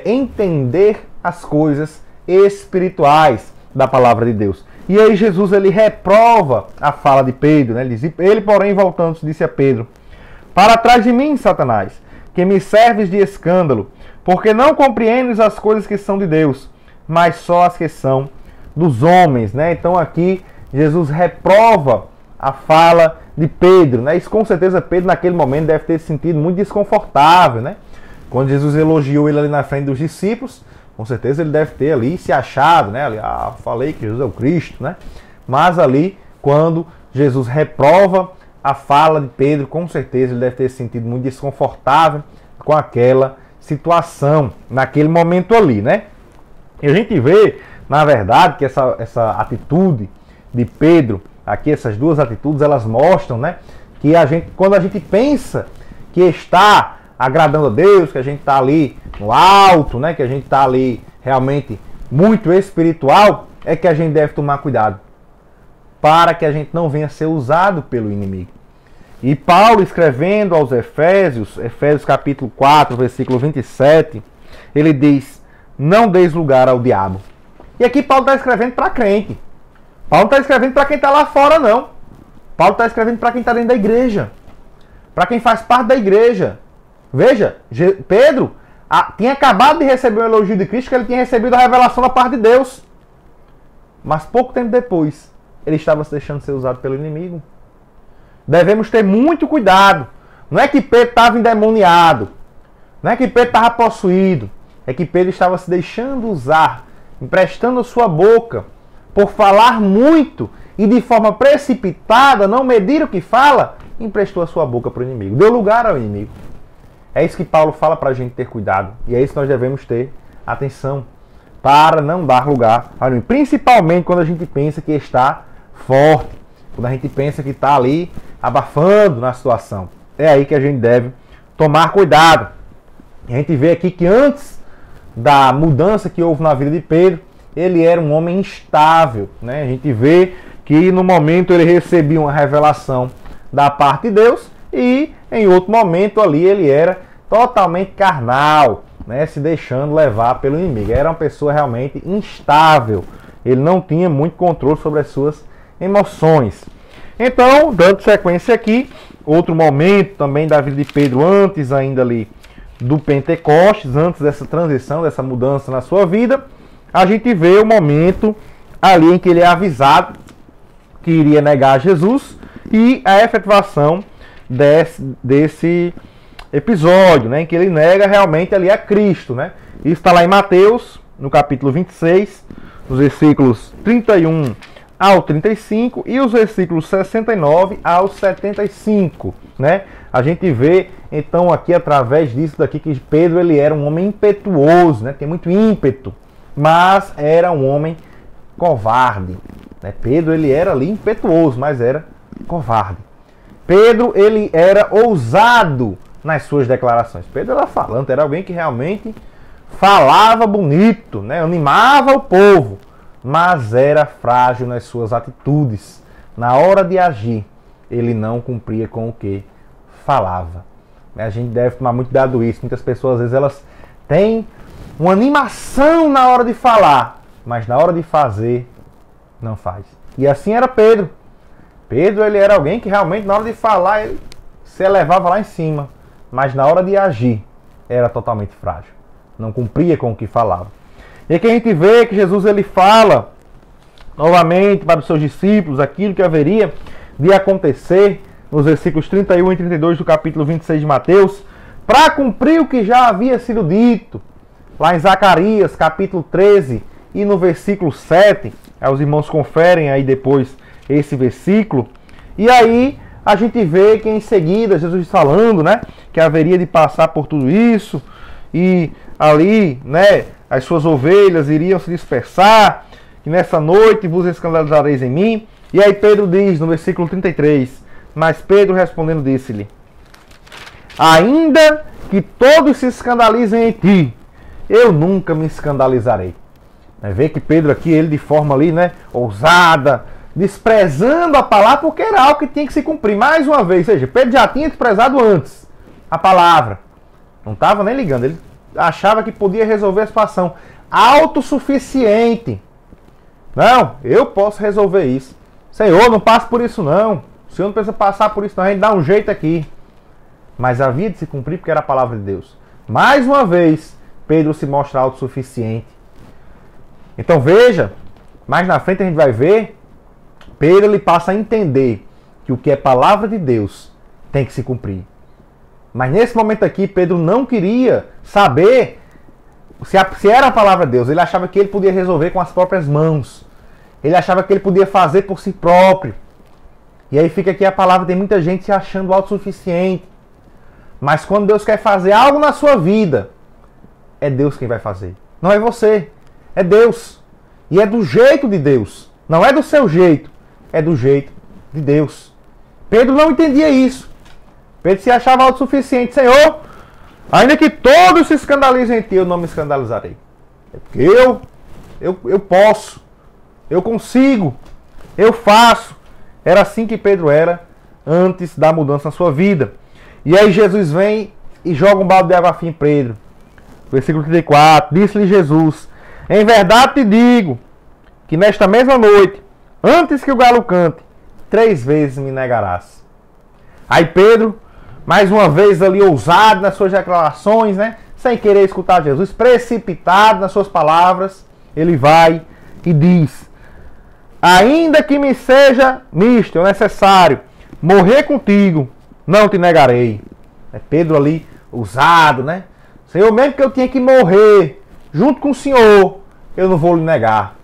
entender as coisas espirituais da palavra de Deus. E aí Jesus, ele reprova a fala de Pedro, né? Ele, porém, voltando-se, disse a Pedro: para trás de mim, Satanás, que me serves de escândalo, porque não compreendes as coisas que são de Deus, mas só as que são dos homens, né? Então aqui Jesus reprova a fala de Pedro, né? Isso com certeza Pedro naquele momento deve ter se sentido muito desconfortável, né? Quando Jesus elogiou ele ali na frente dos discípulos, com certeza ele deve ter ali se achado, né? Ali, falei que Jesus é o Cristo, né? Mas ali, quando Jesus reprova a fala de Pedro, com certeza ele deve ter se sentido muito desconfortável com aquela situação, naquele momento ali, né? E a gente vê, na verdade, que essa atitude de Pedro, aqui essas duas atitudes, elas mostram, né, que quando a gente pensa que está agradando a Deus, que a gente está ali no alto, né, que a gente está ali realmente muito espiritual, é que a gente deve tomar cuidado para que a gente não venha a ser usado pelo inimigo. E Paulo, escrevendo aos Efésios capítulo 4, versículo 27, ele diz: não deis lugar ao diabo. E aqui Paulo está escrevendo para crente. Paulo não está escrevendo para quem está lá fora, não. Paulo está escrevendo para quem está dentro da igreja, para quem faz parte da igreja. Veja, Pedro tinha acabado de receber o elogio de Cristo, que ele tinha recebido a revelação da parte de Deus. Mas pouco tempo depois, ele estava se deixando ser usado pelo inimigo. Devemos ter muito cuidado. Não é que Pedro estava endemoniado, não é que Pedro estava possuído, é que Pedro estava se deixando usar, emprestando sua boca, por falar muito e de forma precipitada, não medir o que fala, emprestou a sua boca para o inimigo, deu lugar ao inimigo. É isso que Paulo fala para a gente ter cuidado, e é isso que nós devemos ter atenção, para não dar lugar ao inimigo, principalmente quando a gente pensa que está forte, quando a gente pensa que está ali abafando na situação. É aí que a gente deve tomar cuidado. A gente vê aqui que antes da mudança que houve na vida de Pedro, ele era um homem instável, né? A gente vê que no momento ele recebia uma revelação da parte de Deus e em outro momento ali ele era totalmente carnal, né? Se deixando levar pelo inimigo. Era uma pessoa realmente instável. Ele não tinha muito controle sobre as suas emoções. Então, dando sequência aqui, outro momento também da vida de Pedro, antes ainda ali do Pentecostes, antes dessa transição, dessa mudança na sua vida, a gente vê o momento ali em que ele é avisado que iria negar Jesus e a efetivação desse episódio, né, em que ele nega realmente ali a Cristo, né? Isso está lá em Mateus, no capítulo 26, nos versículos 31 ao 35 e os versículos 69 ao 75, né? A gente vê então aqui através disso daqui que Pedro ele era um homem impetuoso, né? Tem muito ímpeto, mas era um homem covarde, né? Pedro ele era ali impetuoso, mas era covarde. Pedro ele era ousado nas suas declarações. Pedro era falante, era alguém que realmente falava bonito, né? Animava o povo, mas era frágil nas suas atitudes. Na hora de agir, ele não cumpria com o que falava. A gente deve tomar muito cuidado isso. Muitas pessoas, às vezes, elas têm uma animação na hora de falar, mas na hora de fazer, não faz. E assim era Pedro. Pedro, ele era alguém que realmente, na hora de falar, ele se elevava lá em cima, mas na hora de agir, era totalmente frágil. Não cumpria com o que falava. E aqui a gente vê que Jesus ele fala novamente para os seus discípulos aquilo que haveria de acontecer nos versículos 31 e 32 do capítulo 26 de Mateus, para cumprir o que já havia sido dito lá em Zacarias, capítulo 13 e no versículo 7. Os irmãos conferem aí depois esse versículo. E aí a gente vê que em seguida Jesus falando, né, que haveria de passar por tudo isso e ali, né, as suas ovelhas iriam se dispersar, que nessa noite vos escandalizareis em mim. E aí Pedro diz no versículo 33, mas Pedro respondendo disse-lhe, ainda que todos se escandalizem em ti, eu nunca me escandalizarei. Vê que Pedro aqui, ele de forma ali, né, ousada, desprezando a palavra, porque era algo que tinha que se cumprir. Mais uma vez, ou seja, Pedro já tinha desprezado antes a palavra. Não estava nem ligando, ele achava que podia resolver a situação. Autossuficiente. Não, eu posso resolver isso. Senhor, não passe por isso não. O Senhor não precisa passar por isso não, a gente dá um jeito aqui. Mas havia de se cumprir porque era a palavra de Deus. Mais uma vez, Pedro se mostra autossuficiente. Então veja, mais na frente a gente vai ver, Pedro ele passa a entender que o que é palavra de Deus tem que se cumprir. Mas nesse momento aqui, Pedro não queria saber se era a palavra de Deus. Ele achava que ele podia resolver com as próprias mãos. Ele achava que ele podia fazer por si próprio. E aí fica aqui a palavra, tem muita gente se achando autossuficiente. Mas quando Deus quer fazer algo na sua vida, é Deus quem vai fazer. Não é você, é Deus. E é do jeito de Deus. Não é do seu jeito, é do jeito de Deus. Pedro não entendia isso. Pedro se achava autossuficiente. Senhor, ainda que todos se escandalizem em ti, eu não me escandalizarei. É porque eu posso, eu consigo, eu faço. Era assim que Pedro era antes da mudança na sua vida. E aí Jesus vem e joga um balde de água fria em Pedro. Versículo 34, disse-lhe Jesus, em verdade te digo, que nesta mesma noite, antes que o galo cante, 3 vezes me negarás. Aí Pedro, mais uma vez ali ousado nas suas declarações, né? Sem querer escutar Jesus, precipitado nas suas palavras, ele vai e diz, ainda que me seja misto, necessário, morrer contigo, não te negarei. É Pedro ali, ousado, né? Senhor, mesmo que eu tenha que morrer junto com o Senhor, eu não vou lhe negar.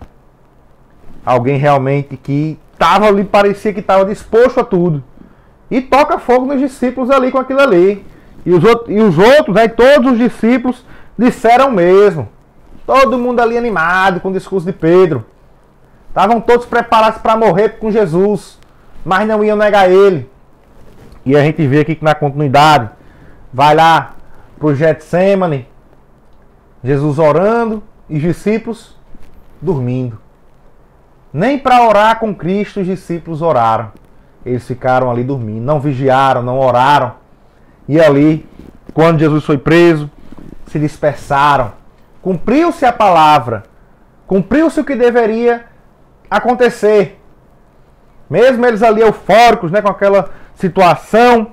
Alguém realmente que estava ali, parecia que estava disposto a tudo. E toca fogo nos discípulos ali com aquilo ali. E os outros, né, todos os discípulos disseram mesmo. Todo mundo ali animado com o discurso de Pedro. Estavam todos preparados para morrer com Jesus, mas não iam negar ele. E a gente vê aqui que na continuidade, vai lá para o Getsêmani, Jesus orando e os discípulos dormindo. Nem para orar com Cristo os discípulos oraram. Eles ficaram ali dormindo, não vigiaram, não oraram. E ali, quando Jesus foi preso, se dispersaram. Cumpriu-se a palavra, cumpriu-se o que deveria acontecer. Mesmo eles ali eufóricos, né, com aquela situação,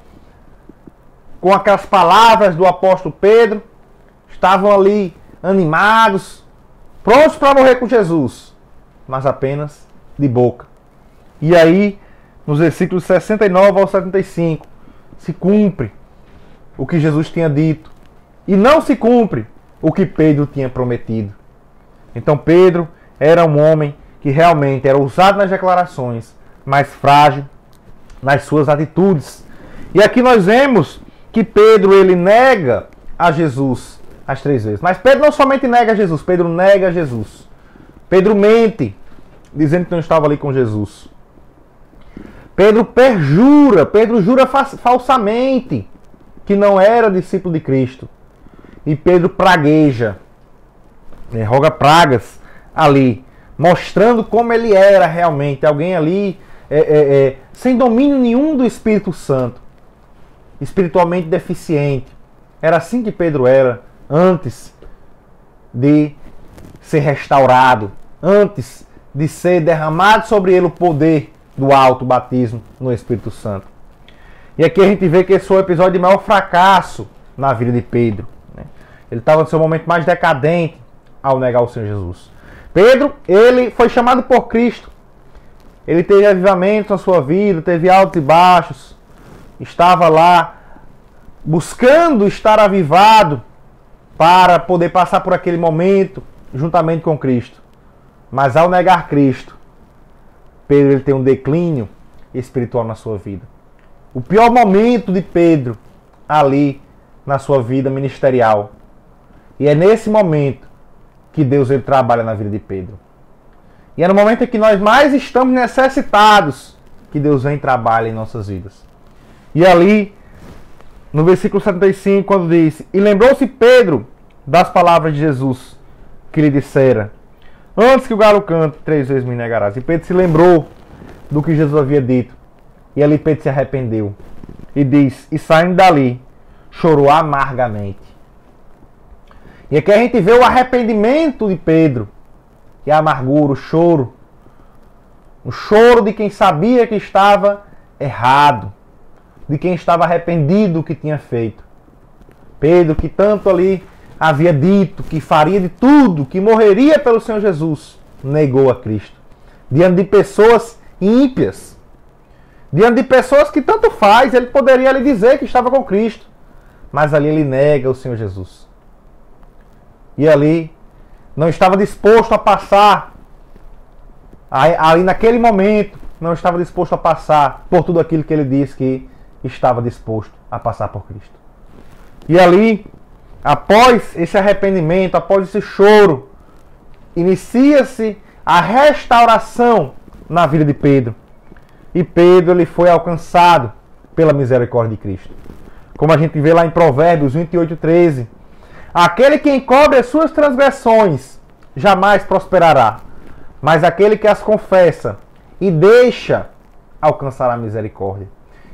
com aquelas palavras do apóstolo Pedro, estavam ali animados, prontos para morrer com Jesus, mas apenas de boca. E aí, nos versículos 69 ao 75, se cumpre o que Jesus tinha dito, e não se cumpre o que Pedro tinha prometido. Então Pedro era um homem que realmente era ousado nas declarações, mas frágil nas suas atitudes. E aqui nós vemos que Pedro, ele nega a Jesus as 3 vezes. Mas Pedro não somente nega a Jesus, Pedro nega Jesus. Pedro mente, dizendo que não estava ali com Jesus. Pedro perjura, Pedro jura falsamente que não era discípulo de Cristo. E Pedro pragueja, roga pragas ali, mostrando como ele era realmente, alguém ali sem domínio nenhum do Espírito Santo, espiritualmente deficiente. Era assim que Pedro era antes de ser restaurado, antes de ser derramado sobre ele o poder do alto batismo no Espírito Santo. E aqui a gente vê que esse foi o episódio de maior fracasso na vida de Pedro. Ele estava no seu momento mais decadente ao negar o Senhor Jesus. Pedro, ele foi chamado por Cristo. Ele teve avivamentos na sua vida, teve altos e baixos. Estava lá buscando estar avivado para poder passar por aquele momento juntamente com Cristo. Mas ao negar Cristo, Pedro ele tem um declínio espiritual na sua vida. O pior momento de Pedro ali na sua vida ministerial. E é nesse momento que Deus ele trabalha na vida de Pedro. E é no momento em que nós mais estamos necessitados que Deus vem e trabalha em nossas vidas. E ali, no versículo 75, quando diz: E lembrou-se Pedro das palavras de Jesus, que lhe dissera: Antes que o galo cante, 3 vezes me negarás. E Pedro se lembrou do que Jesus havia dito. E ali Pedro se arrependeu. E diz: E saindo dali, chorou amargamente. E aqui a gente vê o arrependimento de Pedro. E a amargura, o choro. O choro de quem sabia que estava errado. De quem estava arrependido do que tinha feito. Pedro, que tanto ali havia dito que faria de tudo, que morreria pelo Senhor Jesus, negou a Cristo. Diante de pessoas ímpias. Diante de pessoas que tanto faz, ele poderia lhe dizer que estava com Cristo. Mas ali ele nega o Senhor Jesus. E ali não estava disposto a passar, ali naquele momento, não estava disposto a passar por tudo aquilo que ele disse que estava disposto a passar por Cristo. E ali, após esse arrependimento, após esse choro, inicia-se a restauração na vida de Pedro. E Pedro ele foi alcançado pela misericórdia de Cristo. Como a gente vê lá em Provérbios 28:13. Aquele que encobre as suas transgressões jamais prosperará, mas aquele que as confessa e deixa alcançará a misericórdia.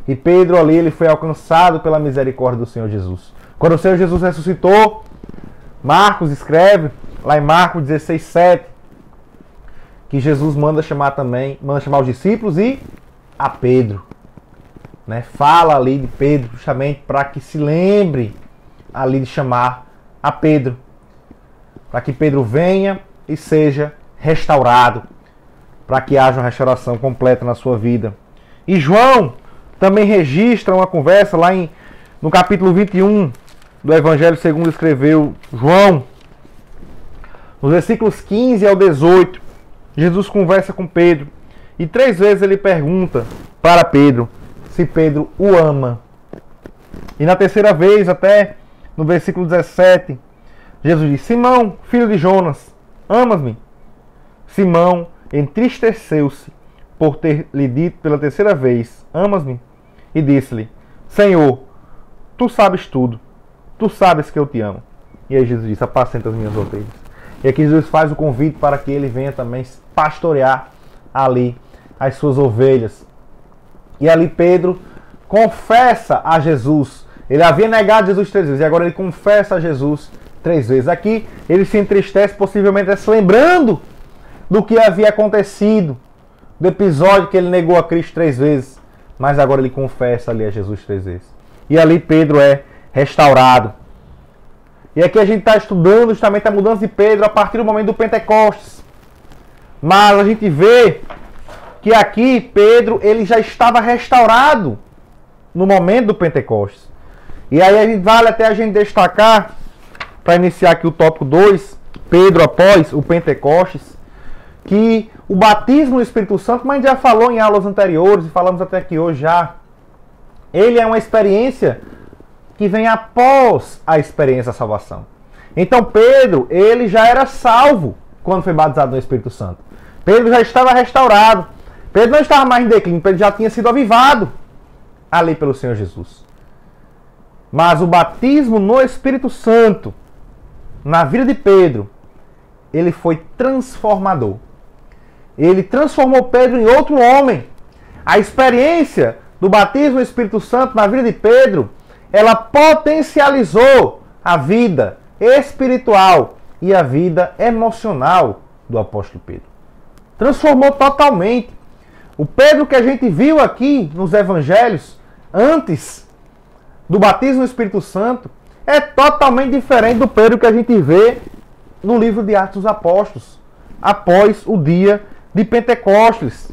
E Pedro ali ele foi alcançado pela misericórdia do Senhor Jesus. Quando o Senhor Jesus ressuscitou, Marcos escreve, lá em Marcos 16:7, que Jesus manda chamar os discípulos e a Pedro. Fala ali de Pedro justamente para que se lembre ali de chamar a Pedro, para que Pedro venha e seja restaurado, para que haja uma restauração completa na sua vida. E João também registra uma conversa lá no capítulo 21, do Evangelho segundo escreveu João, nos versículos 15 ao 18, Jesus conversa com Pedro e 3 vezes ele pergunta para Pedro se Pedro o ama. E na terceira vez, até no versículo 17, Jesus diz: Simão, filho de Jonas, amas-me? Simão entristeceu-se por ter lhe dito pela terceira vez: amas-me? E disse-lhe: Senhor, tu sabes tudo, tu sabes que eu te amo. E aí Jesus disse: apacenta as minhas ovelhas. E aqui Jesus faz o convite para que ele venha também pastorear ali as suas ovelhas. E ali Pedro confessa a Jesus. Ele havia negado Jesus 3 vezes e agora ele confessa a Jesus 3 vezes. Aqui ele se entristece, possivelmente se lembrando do que havia acontecido, do episódio que ele negou a Cristo 3 vezes. Mas agora ele confessa ali a Jesus 3 vezes. E ali Pedro é restaurado. E aqui a gente está estudando justamente a mudança de Pedro a partir do momento do Pentecostes. Mas a gente vê que aqui Pedro ele já estava restaurado no momento do Pentecostes. E aí vale até a gente destacar, para iniciar aqui o tópico 2, Pedro após o Pentecostes, que o batismo no Espírito Santo, como a gente já falou em aulas anteriores, e falamos até aqui hoje já, ele é uma experiência que vem após a experiência da salvação. Então Pedro, ele já era salvo quando foi batizado no Espírito Santo. Pedro já estava restaurado. Pedro não estava mais em declínio, Pedro já tinha sido avivado ali pelo Senhor Jesus. Mas o batismo no Espírito Santo, na vida de Pedro, ele foi transformador. Ele transformou Pedro em outro homem. A experiência do batismo no Espírito Santo na vida de Pedro, ela potencializou a vida espiritual e a vida emocional do apóstolo Pedro. Transformou totalmente. O Pedro que a gente viu aqui nos evangelhos, antes do batismo no Espírito Santo, é totalmente diferente do Pedro que a gente vê no livro de Atos dos Apóstolos, após o dia de Pentecostes.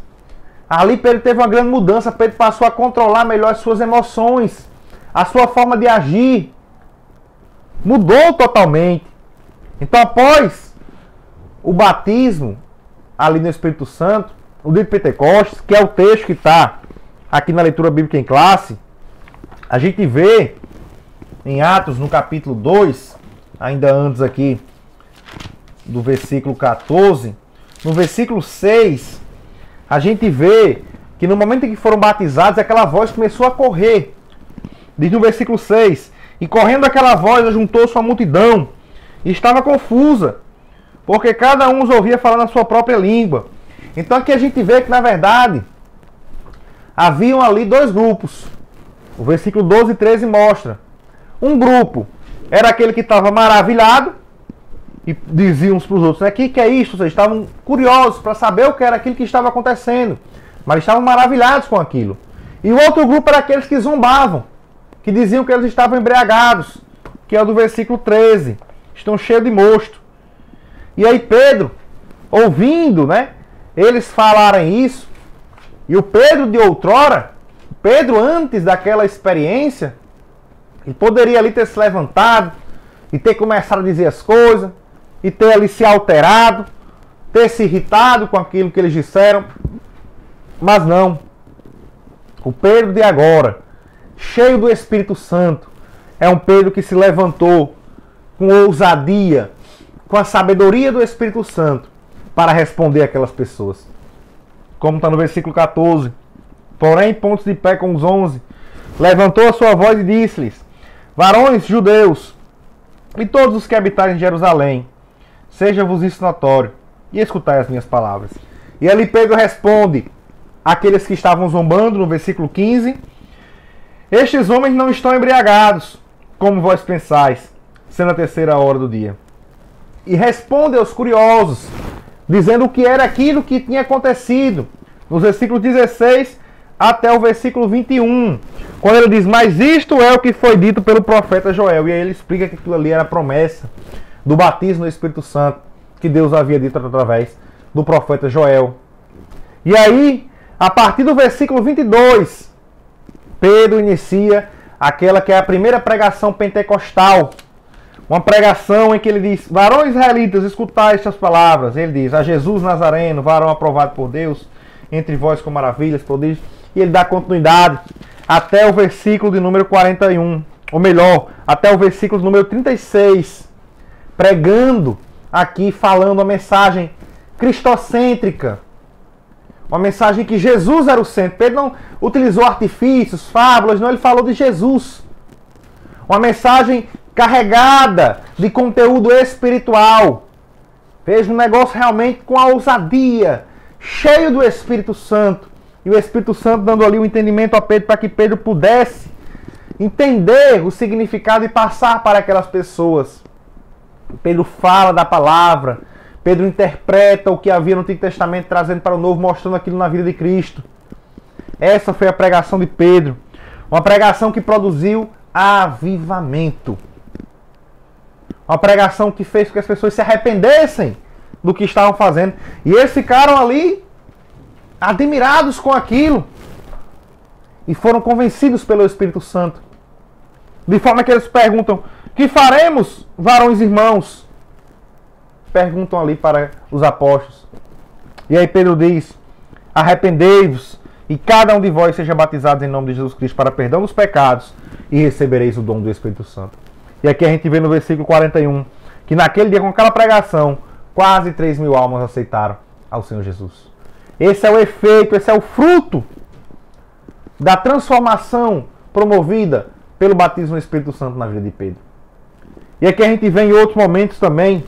Ali Pedro teve uma grande mudança, Pedro passou a controlar melhor as suas emoções, a sua forma de agir mudou totalmente. Então, após o batismo ali no Espírito Santo, o dia de Pentecostes, que é o texto que está aqui na leitura bíblica em classe, a gente vê em Atos, no capítulo 2, ainda antes aqui do versículo 14, no versículo 6, a gente vê que no momento em que foram batizados, aquela voz começou a correr. Diz no versículo 6, e correndo aquela voz, juntou-se uma multidão, e estava confusa, porque cada um os ouvia falar na sua própria língua. Então aqui a gente vê que, na verdade, haviam ali 2 grupos. O versículo 12 e 13 mostra. Um grupo era aquele que estava maravilhado, e diziam uns para os outros, né, que é isso? Vocês estavam curiosos para saber o que era aquilo que estava acontecendo, mas estavam maravilhados com aquilo. E o outro grupo era aqueles que zombavam, que diziam que eles estavam embriagados, que é o do versículo 13, estão cheios de mosto. E aí Pedro, ouvindo, né, eles falarem isso, e o Pedro de outrora, Pedro antes daquela experiência, ele poderia ali ter se levantado e ter começado a dizer as coisas, e ter ali se alterado, ter se irritado com aquilo que eles disseram. Mas não. O Pedro de agora, cheio do Espírito Santo, é um Pedro que se levantou com ousadia, com a sabedoria do Espírito Santo, para responder aquelas pessoas. Como está no versículo 14. Porém, pontos de pé com os 11, levantou a sua voz e disse-lhes: varões judeus, e todos os que habitarem em Jerusalém, seja-vos isso notório, e escutai as minhas palavras. E ali Pedro responde àqueles que estavam zombando, no versículo 15: estes homens não estão embriagados, como vós pensais, sendo a 3ª hora do dia. E responde aos curiosos, dizendo o que era aquilo que tinha acontecido, nos versículos 16 até o versículo 21, quando ele diz: mas isto é o que foi dito pelo profeta Joel. E aí ele explica que aquilo ali era a promessa do batismo no Espírito Santo, que Deus havia dito através do profeta Joel. E aí, a partir do versículo 22, Pedro inicia aquela que é a primeira pregação pentecostal. Uma pregação em que ele diz: varões israelitas, escutai estas palavras. Ele diz: a Jesus Nazareno, varão aprovado por Deus, entre vós com maravilhas, prodígios. E ele dá continuidade até o versículo de número 41. Ou melhor, até o versículo de número 36. Pregando aqui, falando uma mensagem cristocêntrica. Uma mensagem que Jesus era o centro. Pedro não utilizou artifícios, fábulas, não, ele falou de Jesus. Uma mensagem carregada de conteúdo espiritual. Veja um negócio realmente com a ousadia, cheio do Espírito Santo. E o Espírito Santo dando ali o entendimento a Pedro para que Pedro pudesse entender o significado e passar para aquelas pessoas. Pedro fala da palavra. Pedro interpreta o que havia no Antigo Testamento, trazendo para o Novo, mostrando aquilo na vida de Cristo. Essa foi a pregação de Pedro. Uma pregação que produziu avivamento. Uma pregação que fez com que as pessoas se arrependessem do que estavam fazendo. E eles ficaram ali admirados com aquilo. E foram convencidos pelo Espírito Santo. De forma que eles perguntam: que faremos, varões irmãos? Perguntam ali para os apóstolos. E aí Pedro diz: arrependei-vos e cada um de vós seja batizado em nome de Jesus Cristo para perdão dos pecados e recebereis o dom do Espírito Santo. E aqui a gente vê no versículo 41 que naquele dia, com aquela pregação, quase 3.000 almas aceitaram ao Senhor Jesus. Esse é o efeito, esse é o fruto da transformação promovida pelo batismo no Espírito Santo na vida de Pedro. E aqui a gente vê em outros momentos também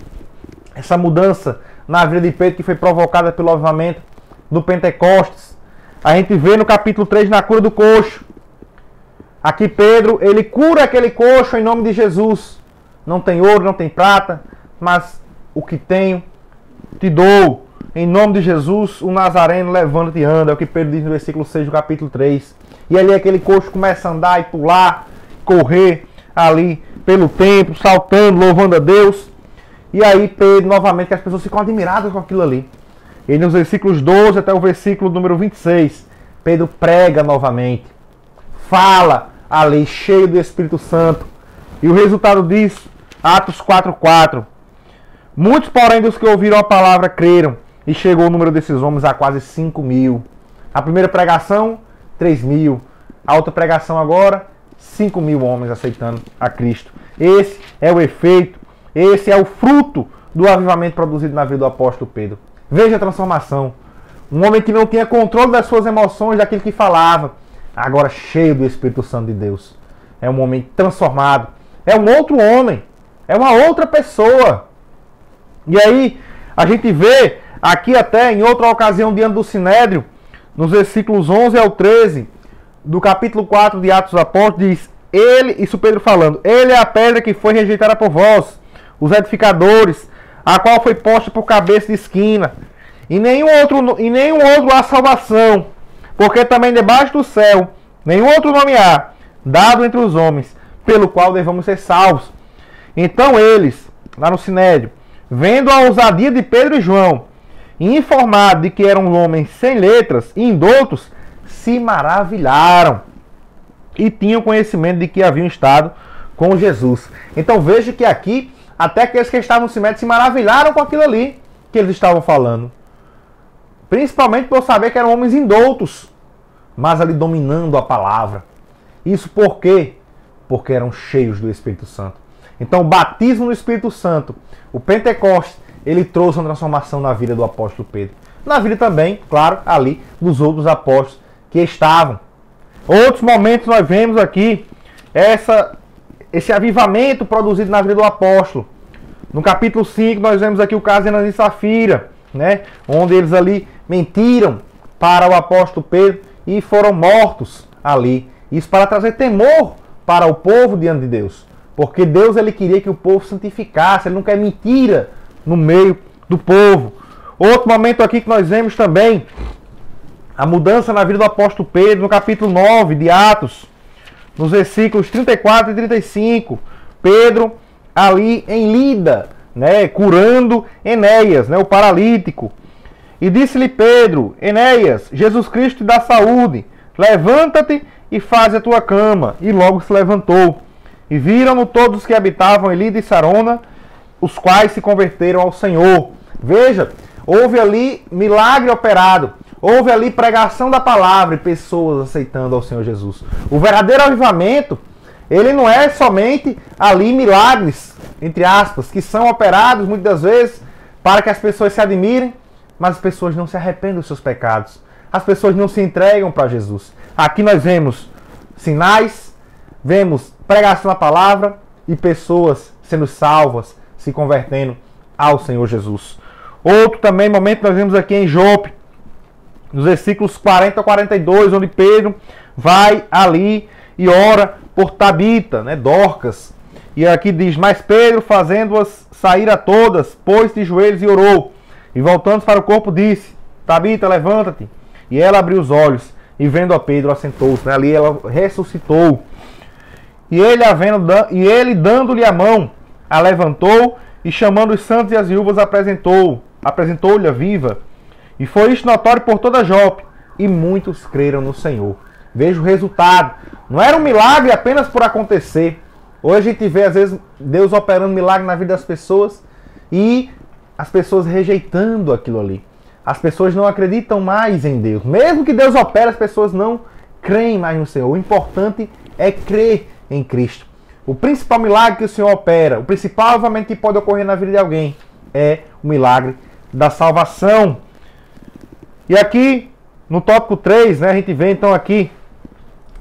essa mudança na vida de Pedro que foi provocada pelo avivamento do Pentecostes. A gente vê no capítulo 3 na cura do coxo. Aqui Pedro, ele cura aquele coxo em nome de Jesus. Não tem ouro, não tem prata, mas o que tenho te dou. Em nome de Jesus, o Nazareno levanta e anda. É o que Pedro diz no versículo 6 do capítulo 3. E ali aquele coxo começa a andar e pular, correr ali pelo templo, saltando, louvando a Deus. E aí Pedro, novamente, que as pessoas ficam admiradas com aquilo ali. E nos versículos 12 até o versículo número 26, Pedro prega novamente. Fala ali, cheio do Espírito Santo. E o resultado disso, Atos 4:4. Muitos, porém, dos que ouviram a palavra creram. E chegou o número desses homens a quase 5.000. A primeira pregação, 3.000. A outra pregação agora, 5.000 homens aceitando a Cristo. Esse é o efeito, esse é o fruto do avivamento produzido na vida do apóstolo Pedro. Veja a transformação. Um homem que não tinha controle das suas emoções, daquilo que falava, agora cheio do Espírito Santo de Deus. É um homem transformado. É um outro homem. É uma outra pessoa. E aí, a gente vê aqui até em outra ocasião diante do Sinédrio, nos versículos 11 ao 13, do capítulo 4 de Atos dos Apóstolos, diz: ele, isso Pedro falando, ele é a pedra que foi rejeitada por vós, os edificadores, a qual foi posta por cabeça de esquina. E nenhum outro há salvação, porque também debaixo do céu nenhum outro nome há, dado entre os homens, pelo qual devamos ser salvos. Então eles, lá no Sinédrio, vendo a ousadia de Pedro e João, e informado de que eram homens sem letras e indoutos, se maravilharam e tinham conhecimento de que haviam estado com Jesus. Então veja que aqui, até aqueles que estavam no Sinédrio se maravilharam com aquilo ali que eles estavam falando. Principalmente por saber que eram homens indoutos, mas ali dominando a palavra. Isso por quê? Porque eram cheios do Espírito Santo. Então o batismo no Espírito Santo, o Pentecostes, ele trouxe uma transformação na vida do apóstolo Pedro. Na vida também, claro, ali dos outros apóstolos que estavam. Outros momentos nós vemos aqui esse avivamento produzido na vida do apóstolo. No capítulo 5 nós vemos aqui o caso de Ananias e Safira, né? Onde eles ali mentiram para o apóstolo Pedro e foram mortos ali. Isso para trazer temor para o povo diante de Deus. Porque Deus ele queria que o povo santificasse, ele não quer mentira no meio do povo. Outro momento aqui que nós vemos também, a mudança na vida do apóstolo Pedro, no capítulo 9 de Atos, nos versículos 34 e 35. Pedro ali em Lida, né, curando Enéas, né, o paralítico. E disse-lhe Pedro: Enéas, Jesus Cristo te dá saúde, levanta-te e faze a tua cama. E logo se levantou. E viram-no todos os que habitavam em Lida e Sarona, os quais se converteram ao Senhor. Veja, houve ali milagre operado. Houve ali pregação da palavra e pessoas aceitando ao Senhor Jesus. O verdadeiro avivamento, ele não é somente ali milagres, entre aspas, que são operados muitas vezes para que as pessoas se admirem, mas as pessoas não se arrependem dos seus pecados. As pessoas não se entregam para Jesus. Aqui nós vemos sinais, vemos pregação da palavra e pessoas sendo salvas, se convertendo ao Senhor Jesus. Outro também momento nós vemos aqui em Jope, nos versículos 40 a 42, onde Pedro vai ali e ora por Tabita, Dorcas. E aqui diz, mas Pedro, fazendo-as sair a todas, pôs-se de joelhos e orou. E voltando para o corpo, disse, Tabita, levanta-te. E ela abriu os olhos, e vendo a Pedro, assentou-se. Ali ela ressuscitou. E ele dando-lhe a mão, a levantou, e chamando os santos e as viúvas, apresentou-lhe a viva. E foi isto notório por toda Jope, e muitos creram no Senhor. Veja o resultado. Não era um milagre apenas por acontecer. Hoje a gente vê, às vezes, Deus operando milagre na vida das pessoas e as pessoas rejeitando aquilo ali. As pessoas não acreditam mais em Deus. Mesmo que Deus opere, as pessoas não creem mais no Senhor. O importante é crer em Cristo. O principal milagre que o Senhor opera, o principal avivamento que pode ocorrer na vida de alguém é o milagre da salvação. E aqui, no tópico 3, a gente vê então aqui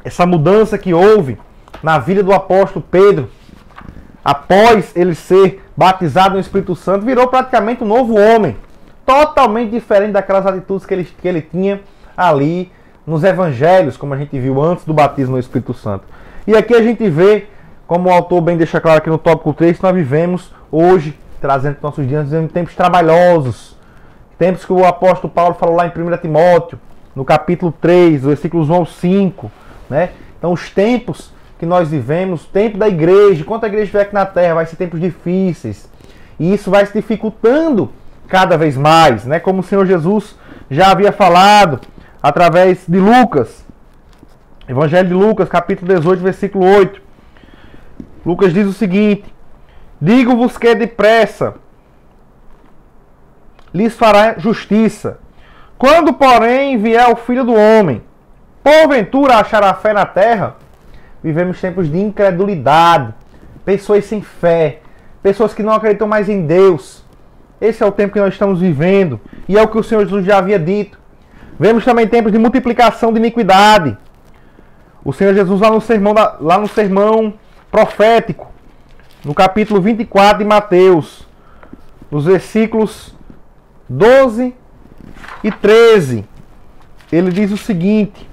essa mudança que houve na vida do apóstolo Pedro. Após ele ser batizado no Espírito Santo, virou praticamente um novo homem. Totalmente diferente daquelas atitudes que ele tinha ali nos evangelhos, como a gente viu antes do batismo no Espírito Santo. E aqui a gente vê, como o autor bem deixa claro aqui no tópico 3, que nós vivemos hoje, trazendo para os nossos dias, vivemos tempos trabalhosos. Tempos que o apóstolo Paulo falou lá em 1 Timóteo, no capítulo 3, versículos 1 ao 5. Então os tempos que nós vivemos, o tempo da igreja, enquanto a igreja estiver aqui na terra, vai ser tempos difíceis. E isso vai se dificultando cada vez mais, como o Senhor Jesus já havia falado através de Lucas. Evangelho de Lucas, capítulo 18, versículo 8. Lucas diz o seguinte, digo-vos que depressa lhes fará justiça. Quando, porém, vier o Filho do Homem, porventura achará fé na terra? Vivemos tempos de incredulidade, pessoas sem fé, pessoas que não acreditam mais em Deus. Esse é o tempo que nós estamos vivendo, e é o que o Senhor Jesus já havia dito. Vemos também tempos de multiplicação de iniquidade. O Senhor Jesus lá no sermão profético, no capítulo 24 de Mateus, nos versículos 12 e 13, ele diz o seguinte,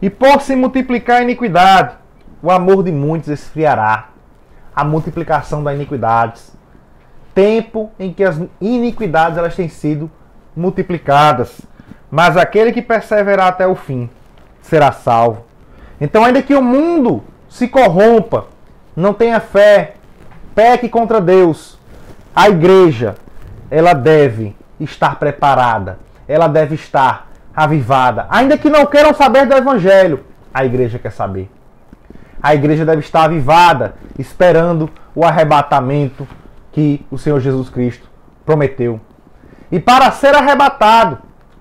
e por se multiplicar a iniquidade, o amor de muitos esfriará. A multiplicação das iniquidades. Tempo em que as iniquidades elas têm sido multiplicadas. Mas aquele que perseverar até o fim será salvo. Então, ainda que o mundo se corrompa, não tenha fé, peque contra Deus, a igreja, ela deve estar preparada, ela deve estar avivada. Ainda que não queiram saber do Evangelho, a igreja quer saber. A igreja deve estar avivada, esperando o arrebatamento que o Senhor Jesus Cristo prometeu. E para ser arrebatado,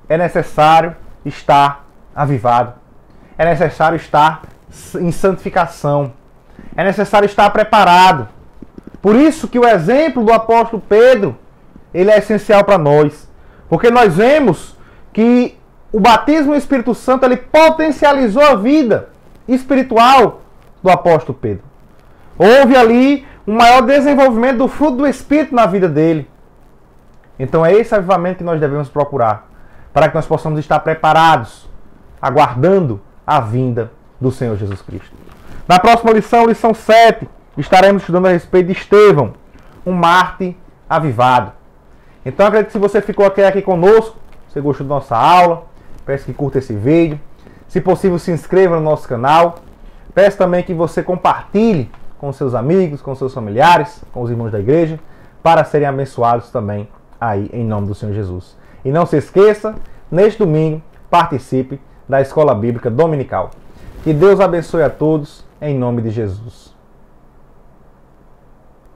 é necessário estar avivado. É necessário estar em santificação. É necessário estar preparado. Por isso que o exemplo do apóstolo Pedro, ele é essencial para nós. Porque nós vemos que o batismo no Espírito Santo, ele potencializou a vida espiritual do apóstolo Pedro. Houve ali um maior desenvolvimento do fruto do Espírito na vida dele. Então é esse avivamento que nós devemos procurar, para que nós possamos estar preparados, aguardando a vinda do Senhor Jesus Cristo. Na próxima lição, lição 7, estaremos estudando a respeito de Estevão, um mártir avivado. Então acredito que se você ficou até aqui conosco, você gostou da nossa aula, peço que curta esse vídeo. Se possível, se inscreva no nosso canal. Peço também que você compartilhe com seus amigos, com seus familiares, com os irmãos da igreja, para serem abençoados também aí em nome do Senhor Jesus. E não se esqueça, neste domingo, participe da Escola Bíblica Dominical. Que Deus abençoe a todos, em nome de Jesus.